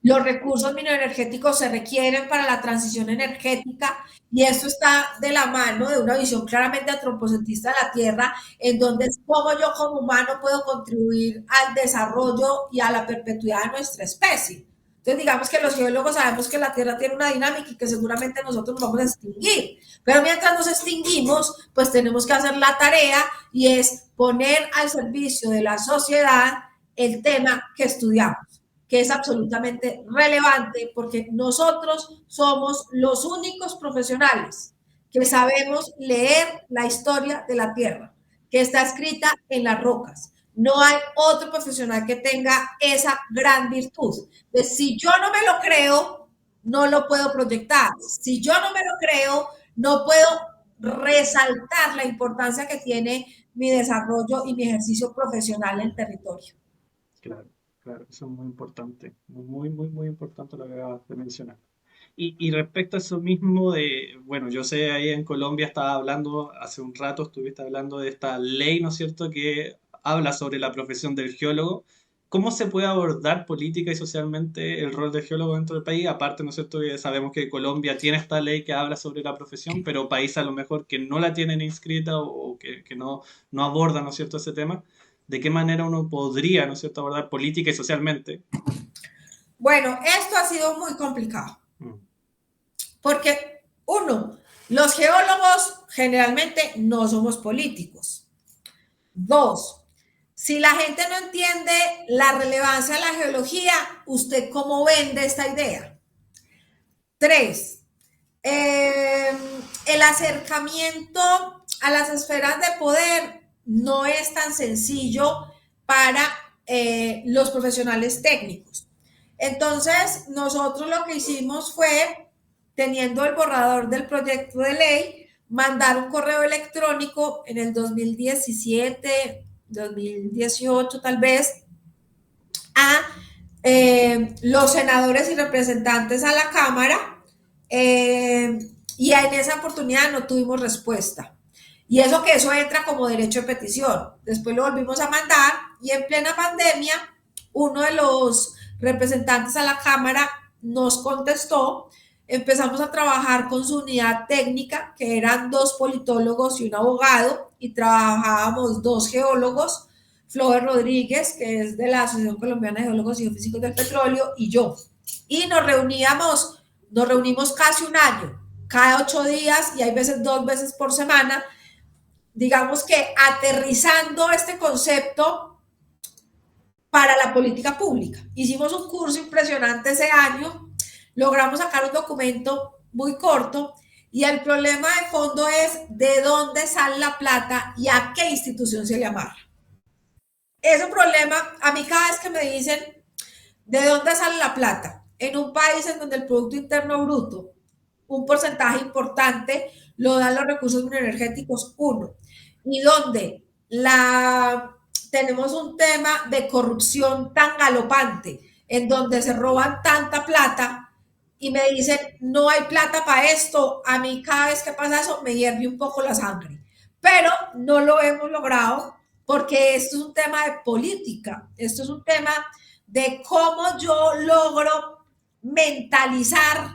Los recursos mineroenergéticos se requieren para la transición energética y esto está de la mano de una visión claramente antropocentrista de la Tierra, en donde es cómo yo como humano puedo contribuir al desarrollo y a la perpetuidad de nuestra especie. Entonces, digamos que los geólogos sabemos que la Tierra tiene una dinámica y que seguramente nosotros nos vamos a extinguir. Pero mientras nos extinguimos, pues tenemos que hacer la tarea y es poner al servicio de la sociedad el tema que estudiamos, que es absolutamente relevante porque nosotros somos los únicos profesionales que sabemos leer la historia de la Tierra, que está escrita en las rocas. No hay otro profesional que tenga esa gran virtud. Entonces, si yo no me lo creo, no lo puedo proyectar. Si yo no me lo creo, no puedo resaltar la importancia que tiene mi desarrollo y mi ejercicio profesional en el territorio. Claro, claro, eso es muy importante, muy importante lo que acabas de mencionar. Y respecto a eso mismo de, bueno, yo sé ahí en Colombia estaba hablando, hace un rato estuviste hablando de esta ley, ¿no es cierto?, que habla sobre la profesión del geólogo. ¿Cómo se puede abordar política y socialmente el rol del geólogo dentro del país? Aparte, ¿no es cierto?, que sabemos que Colombia tiene esta ley que habla sobre la profesión, pero países a lo mejor que no la tienen inscrita o que no abordan, ¿no es cierto?, ese tema. ¿De qué manera uno podría, ¿no es cierto?, abordar política y socialmente? Bueno, esto ha sido muy complicado. Mm. Porque, uno, los geólogos generalmente no somos políticos. Dos, si la gente no entiende la relevancia de la geología, ¿usted cómo vende esta idea? Tres, el acercamiento a las esferas de poder no es tan sencillo para los profesionales técnicos. Entonces, nosotros lo que hicimos fue, teniendo el borrador del proyecto de ley, mandar un correo electrónico en el 2017, 2018 tal vez, a los senadores y representantes a la Cámara, y en esa oportunidad no tuvimos respuesta. Y eso entra como derecho de petición. Después lo volvimos a mandar y en plena pandemia, uno de los representantes a la Cámara, nos contestó, empezamos a trabajar con su unidad técnica, que eran dos politólogos y un abogado, y trabajábamos dos geólogos, Flover Rodríguez, que es de la Asociación Colombiana de Geólogos y Geofísicos del Petróleo, y yo. Y nos reunimos casi un año, cada 8 días y hay veces 2 veces por semana, digamos que aterrizando este concepto para la política pública. Hicimos un curso impresionante ese año, logramos sacar un documento muy corto y el problema de fondo es de dónde sale la plata y a qué institución se le amarra. Ese problema, a mí cada vez que me dicen de dónde sale la plata, en un país en donde el Producto Interno Bruto, un porcentaje importante, lo dan los recursos energéticos, uno, y donde tenemos un tema de corrupción tan galopante, en donde se roban tanta plata y me dicen, no hay plata para esto, a mí cada vez que pasa eso me hierve un poco la sangre. Pero no lo hemos logrado porque esto es un tema de política, esto es un tema de cómo yo logro mentalizar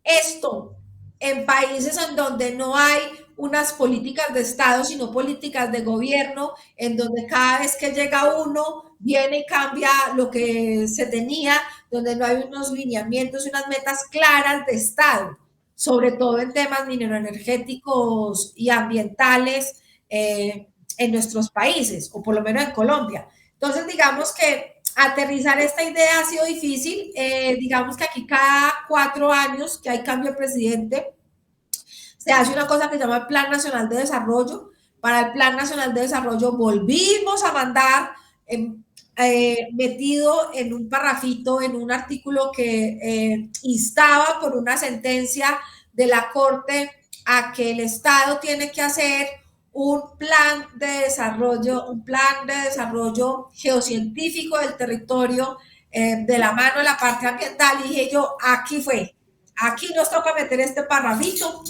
esto en países en donde no hay unas políticas de Estado, sino políticas de gobierno, en donde cada vez que llega uno, viene y cambia lo que se tenía, donde no hay unos lineamientos y unas metas claras de Estado, sobre todo en temas mineroenergéticos y ambientales en nuestros países, o por lo menos en Colombia. Entonces, digamos que aterrizar esta idea ha sido difícil. Digamos que aquí cada 4 años que hay cambio de presidente, se hace una cosa que se llama el Plan Nacional de Desarrollo. Para el Plan Nacional de Desarrollo volvimos a mandar metido en un parrafito, en un artículo que instaba por una sentencia de la Corte a que el Estado tiene que hacer un plan de desarrollo geocientífico del territorio de la mano de la parte ambiental. Y dije yo, aquí nos toca meter este parrafito.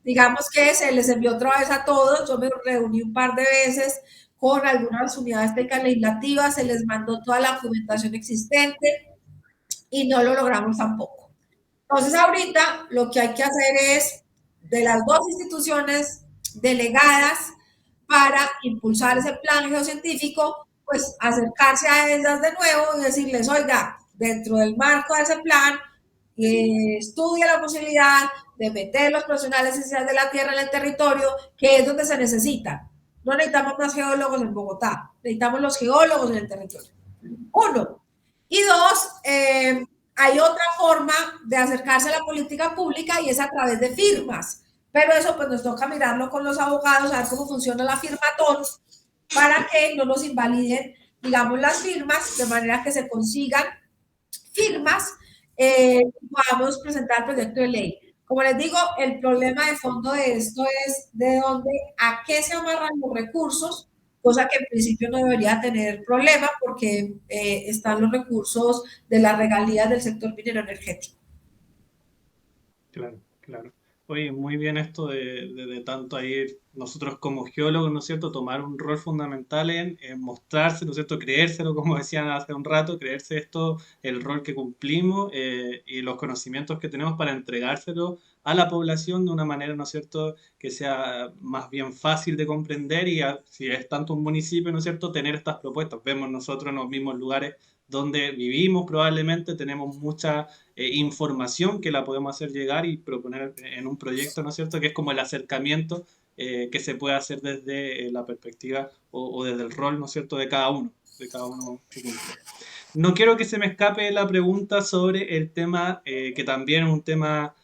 Digamos que se les envió otra vez a todos, yo me reuní un par de veces con algunas unidades técnicas legislativas, se les mandó toda la documentación existente y no lo logramos tampoco. Entonces ahorita lo que hay que hacer es de las dos instituciones delegadas para impulsar ese plan geocientífico, pues acercarse a ellas de nuevo y decirles, oiga, dentro del marco de ese plan, estudia la posibilidad de meter los profesionales esenciales de la tierra en el territorio, que es donde se necesita. No necesitamos más geólogos en Bogotá, necesitamos los geólogos en el territorio. Uno. Y dos, hay otra forma de acercarse a la política pública y es a través de firmas. Pero eso pues nos toca mirarlo con los abogados, a ver cómo funciona la firmatón para que no nos invaliden, digamos, las firmas, de manera que se consigan firmas y podamos presentar el proyecto de ley. Como les digo, el problema de fondo de esto es de dónde, a qué se amarran los recursos, cosa que en principio no debería tener problema porque están los recursos de las regalías del sector minero energético. Claro, claro. Oye, muy bien esto de tanto ahí nosotros como geólogos, ¿no es cierto?, tomar un rol fundamental en mostrarse, ¿no es cierto?, creérselo, como decían hace un rato, creerse esto, el rol que cumplimos y los conocimientos que tenemos para entregárselo a la población de una manera, ¿no es cierto?, que sea más bien fácil de comprender y si es tanto un municipio, ¿no es cierto?, tener estas propuestas. Vemos nosotros en los mismos lugares donde vivimos, probablemente tenemos mucha información que la podemos hacer llegar y proponer en un proyecto, ¿no es cierto?, que es como el acercamiento que se puede hacer desde la perspectiva o desde el rol, ¿no es cierto?, de cada uno que cumple. No quiero que se me escape la pregunta sobre el tema, que también es un tema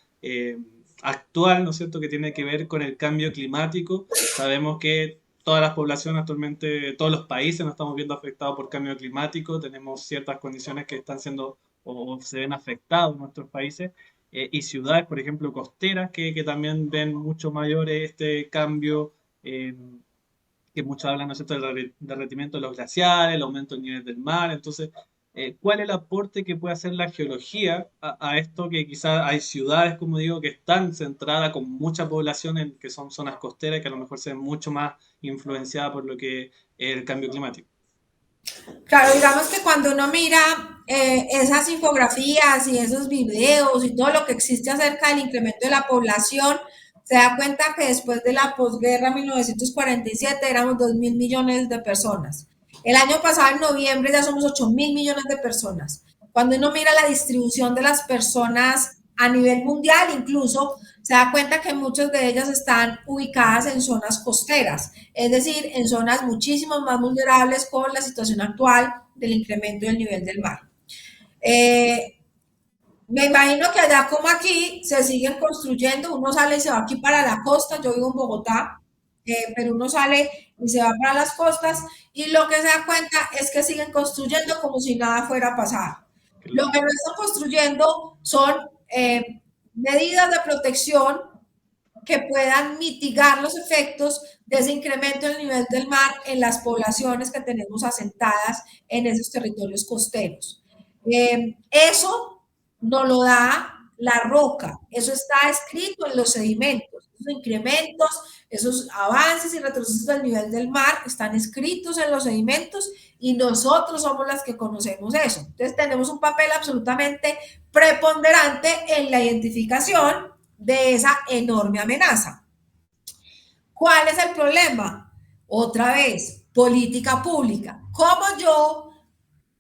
actual, ¿no es cierto?, que tiene que ver con el cambio climático. Sabemos que todas las poblaciones actualmente, todos los países nos estamos viendo afectados por cambio climático, tenemos ciertas condiciones que están siendo o se ven afectados en nuestros países, y ciudades, por ejemplo, costeras, que también ven mucho mayor este cambio, que muchos hablan, ¿no es cierto?, del derretimiento de los glaciares, el aumento del nivel del mar. Entonces, ¿cuál es el aporte que puede hacer la geología a esto? Que quizás hay ciudades, como digo, que están centradas con mucha población en que son zonas costeras que a lo mejor se ven mucho más influenciadas por lo que es el cambio climático. Claro, digamos que cuando uno mira esas infografías y esos videos y todo lo que existe acerca del incremento de la población, se da cuenta que después de la posguerra 1947 éramos 2.000 millones de personas. El año pasado, en noviembre, ya somos 8.000 millones de personas. Cuando uno mira la distribución de las personas a nivel mundial, incluso se da cuenta que muchas de ellas están ubicadas en zonas costeras, es decir, en zonas muchísimo más vulnerables con la situación actual del incremento del nivel del mar. Eh, Me imagino que allá como aquí se siguen construyendo, uno sale y se va aquí para la costa, yo vivo en Bogotá, pero uno sale y se va para las costas y lo que se da cuenta es que siguen construyendo como si nada fuera a pasar. Lo que no están construyendo son medidas de protección que puedan mitigar los efectos de ese incremento del nivel del mar en las poblaciones que tenemos asentadas en esos territorios costeros. Eso no lo da la roca, eso está escrito en los sedimentos, esos incrementos, esos avances y retrocesos del nivel del mar están escritos en los sedimentos y nosotros somos las que conocemos eso. Entonces tenemos un papel absolutamente preponderante en la identificación de esa enorme amenaza. ¿Cuál es el problema? Otra vez, política pública. ¿Cómo yo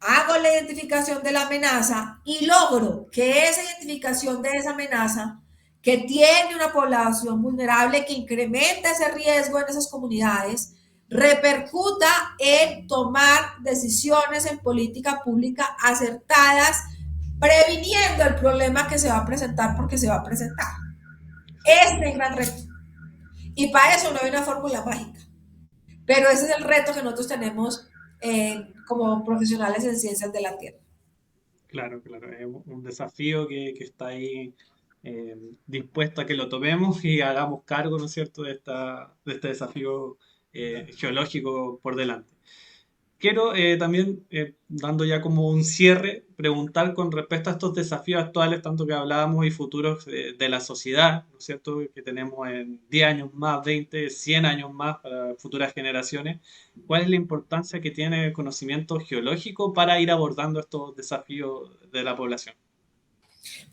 hago la identificación de la amenaza y logro que esa identificación de esa amenaza que tiene una población vulnerable, que incrementa ese riesgo en esas comunidades, repercuta en tomar decisiones en política pública acertadas, previniendo el problema que se va a presentar porque se va a presentar? Este es el gran reto. Y para eso no hay una fórmula mágica. Pero ese es el reto que nosotros tenemos como profesionales en ciencias de la Tierra. Claro, claro, es un desafío que está ahí dispuesto a que lo tomemos y hagamos cargo, ¿no es cierto?, de este desafío geológico por delante. Quiero también, dando ya como un cierre, preguntar con respecto a estos desafíos actuales, tanto que hablábamos y futuros de la sociedad, ¿no es cierto?, que tenemos en 10 años más, 20, 100 años más para futuras generaciones. ¿Cuál es la importancia que tiene el conocimiento geológico para ir abordando estos desafíos de la población?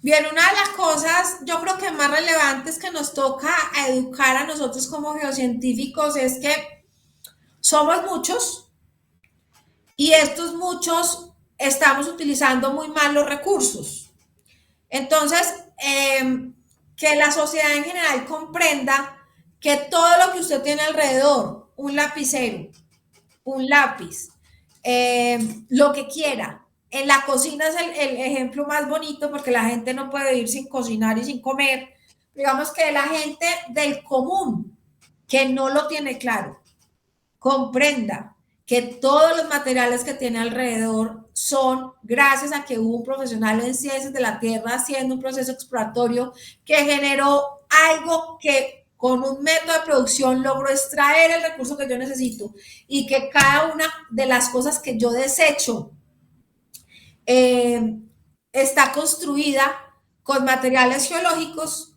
Bien, una de las cosas yo creo que más relevantes que nos toca educar a nosotros como geocientíficos es que somos muchos y estos muchos estamos utilizando muy mal los recursos. Entonces, que la sociedad en general comprenda que todo lo que usted tiene alrededor, un lapicero, un lápiz, lo que quiera. En la cocina es el ejemplo más bonito porque la gente no puede vivir sin cocinar y sin comer. Digamos que la gente del común que no lo tiene claro, comprenda que todos los materiales que tiene alrededor son gracias a que hubo un profesional en ciencias de la tierra haciendo un proceso exploratorio que generó algo que con un método de producción logró extraer el recurso que yo necesito y que cada una de las cosas que yo desecho eh, está construida con materiales geológicos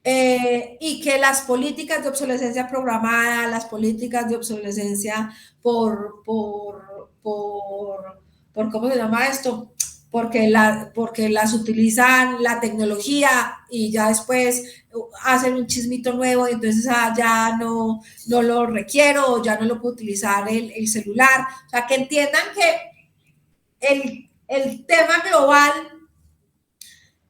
y que las políticas de obsolescencia programada, las políticas de obsolescencia por ¿cómo se llama esto? Porque las utilizan la tecnología y ya después hacen un chismito nuevo y entonces ya no lo requiero o ya no lo puedo utilizar el celular. O sea, que entiendan que el tema global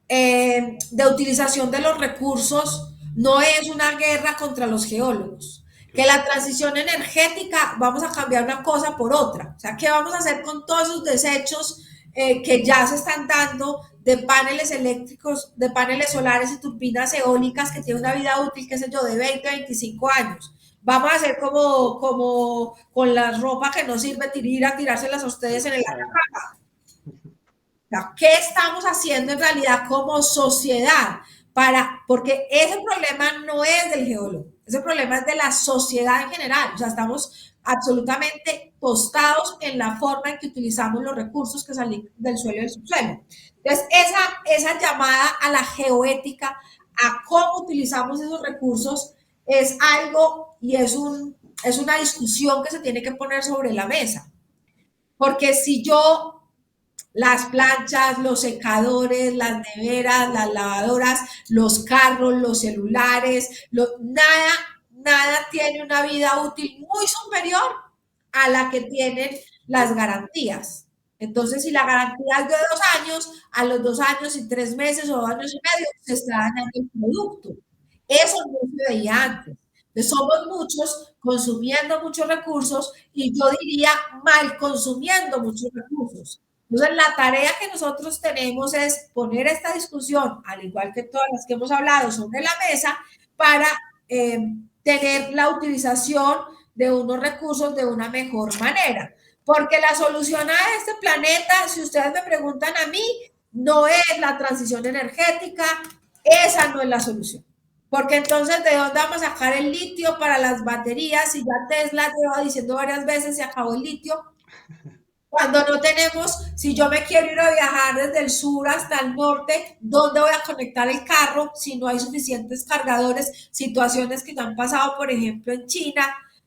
de utilización de los recursos no es una guerra contra los geólogos. Que la transición energética vamos a cambiar una cosa por otra. O sea, ¿qué vamos a hacer con todos esos desechos que ya se están dando de paneles eléctricos, de paneles solares y turbinas eólicas que tienen una vida útil, qué sé yo, de 20 a 25 años? Vamos a hacer como con la ropa que no sirve ir a tirárselas a ustedes en el ¿qué estamos haciendo en realidad como sociedad? Porque ese problema no es del geólogo, ese problema es de la sociedad en general. O sea, estamos absolutamente tostados en la forma en que utilizamos los recursos que salen del suelo y del subsuelo. Entonces, esa llamada a la geoética, a cómo utilizamos esos recursos, es algo y es una discusión que se tiene que poner sobre la mesa. Porque si yo las planchas, los secadores, las neveras, las lavadoras, los carros, los celulares, nada, nada tiene una vida útil muy superior a la que tienen las garantías. Entonces, si la garantía es de 2 años, a los 2 años y 3 meses o 2 años y medio se está dañando el producto. Eso no se veía antes. Entonces, somos muchos consumiendo muchos recursos y yo diría mal consumiendo muchos recursos. Entonces, la tarea que nosotros tenemos es poner esta discusión, al igual que todas las que hemos hablado, sobre la mesa para eh, tener la utilización de unos recursos de una mejor manera. Porque la solución a este planeta, si ustedes me preguntan a mí, no es la transición energética, esa no es la solución. Porque entonces, ¿de dónde vamos a sacar el litio para las baterías? Si ya Tesla lleva diciendo varias veces se acabó el litio, cuando no tenemos, si yo me quiero ir a viajar desde el sur hasta el norte, ¿dónde voy a conectar el carro si no hay suficientes cargadores? Situaciones que ya han pasado, por ejemplo, en China.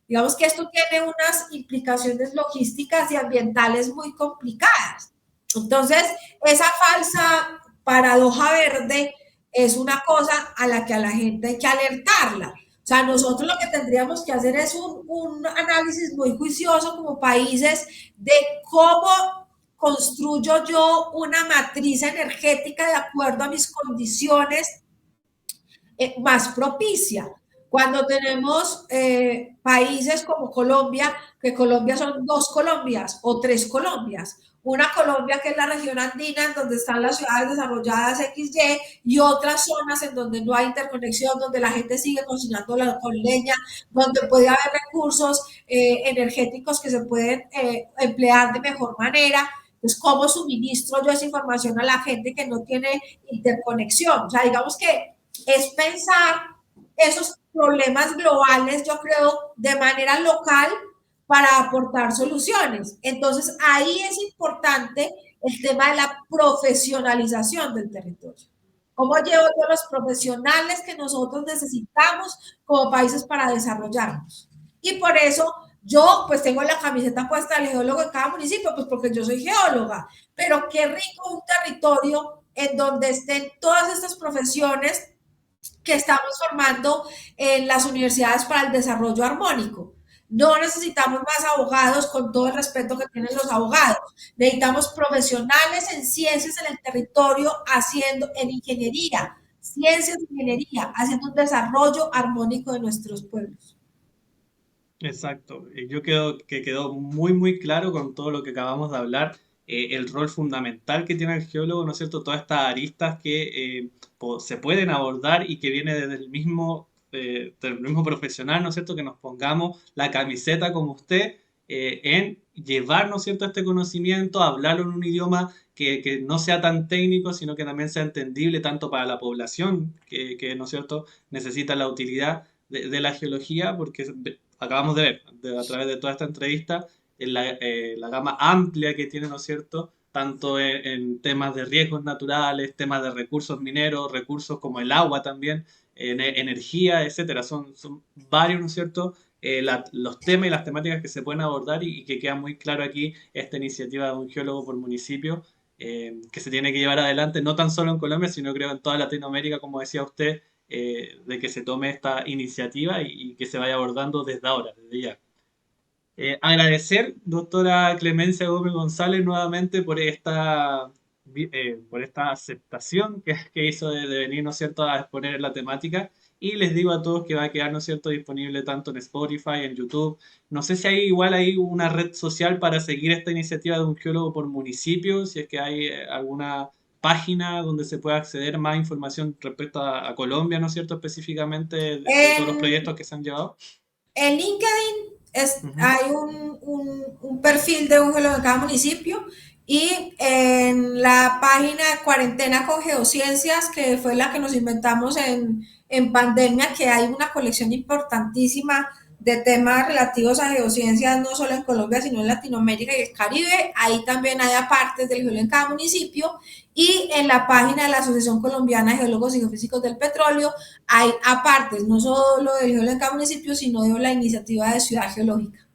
Digamos que esto tiene unas implicaciones logísticas y ambientales muy complicadas. Entonces, esa falsa paradoja verde es una cosa a la que a la gente hay que alertarla. O sea, nosotros lo que tendríamos que hacer es un análisis muy juicioso como países de cómo construyo yo una matriz energética de acuerdo a mis condiciones más propicia. Cuando tenemos países como Colombia, que Colombia son 2 Colombias o 3 Colombias. Una Colombia que es la región andina, en donde están las ciudades desarrolladas XY, y otras zonas en donde no hay interconexión, donde la gente sigue cocinando con leña, donde puede haber recursos energéticos que se pueden emplear de mejor manera. Entonces, ¿cómo suministro yo esa información a la gente que no tiene interconexión? O sea, digamos que es pensar esos problemas globales, yo creo, de manera local para aportar soluciones. Entonces, ahí es importante el tema de la profesionalización del territorio. ¿Cómo llevo yo los profesionales que nosotros necesitamos como países para desarrollarnos? Y por eso yo pues tengo la camiseta puesta del geólogo en cada municipio, pues porque yo soy geóloga, pero qué rico un territorio en donde estén todas estas profesiones que estamos formando en las universidades para el desarrollo armónico. No necesitamos más abogados con todo el respeto que tienen los abogados. Necesitamos profesionales en ciencias en el territorio haciendo en ingeniería, ciencias de ingeniería, haciendo un desarrollo armónico de nuestros pueblos. Exacto. Yo creo que quedó muy, muy claro con todo lo que acabamos de hablar, el rol fundamental que tiene el geólogo, ¿no es cierto? Todas estas aristas que se pueden abordar y que viene desde del mismo profesional, ¿no es cierto? Que nos pongamos la camiseta como usted en llevar, ¿no es cierto?, este conocimiento, hablarlo en un idioma que no sea tan técnico, sino que también sea entendible tanto para la población ¿no es cierto?, necesita la utilidad de la geología, porque acabamos de ver a través de toda esta entrevista la gama amplia que tiene, ¿no es cierto? Tanto en temas de riesgos naturales, temas de recursos mineros, recursos como el agua también, energía, etcétera. Son varios, ¿no es cierto? Los temas y las temáticas que se pueden abordar y que queda muy claro aquí esta iniciativa de un geólogo por municipio que se tiene que llevar adelante, no tan solo en Colombia, sino creo en toda Latinoamérica, como decía usted, de que se tome esta iniciativa y que se vaya abordando desde ahora, desde ya. Agradecer, doctora Clemencia Gómez González, nuevamente por esta aceptación que hizo de venir, ¿no es cierto?, a exponer la temática. Y les digo a todos que va a quedar, ¿no es cierto?, disponible tanto en Spotify, en YouTube. No sé si hay igual hay una red social para seguir esta iniciativa de un geólogo por municipio, si es que hay alguna página donde se pueda acceder más información respecto a Colombia, ¿no es cierto?, específicamente de todos los En, proyectos que se han llevado. en LinkedIn Ujú. hay un perfil de un geólogo de cada municipio, y en la página de Cuarentena con Geociencias, que fue la que nos inventamos en pandemia, que hay una colección importantísima de temas relativos a geociencias, no solo en Colombia, sino en Latinoamérica y el Caribe. Ahí también hay apartes del geólogo en cada municipio. Y en la página de la Asociación Colombiana de Geólogos y Geofísicos del Petróleo hay apartes, no solo del geólogo en cada municipio, sino de la iniciativa de Ciudad Geológica.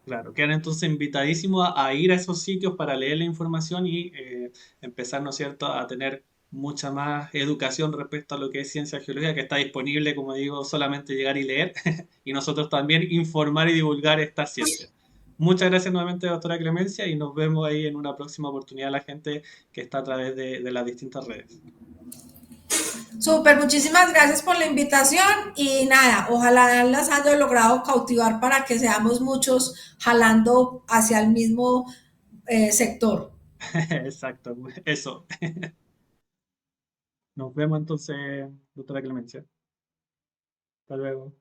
Claro, quedan entonces invitadísimos a ir a esos sitios para leer la información y empezar, ¿no es cierto?, a tener mucha más educación respecto a lo que es ciencia geológica, que está disponible, como digo, solamente llegar y leer, y nosotros también informar y divulgar esta ciencia. Muchas gracias nuevamente, doctora Clemencia, y nos vemos ahí en una próxima oportunidad la gente que está a través de las distintas redes. Súper, muchísimas gracias por la invitación y nada, ojalá las haya logrado cautivar para que seamos muchos jalando hacia el mismo sector. Exacto, eso. Nos vemos entonces, doctora Clemencia. Hasta luego.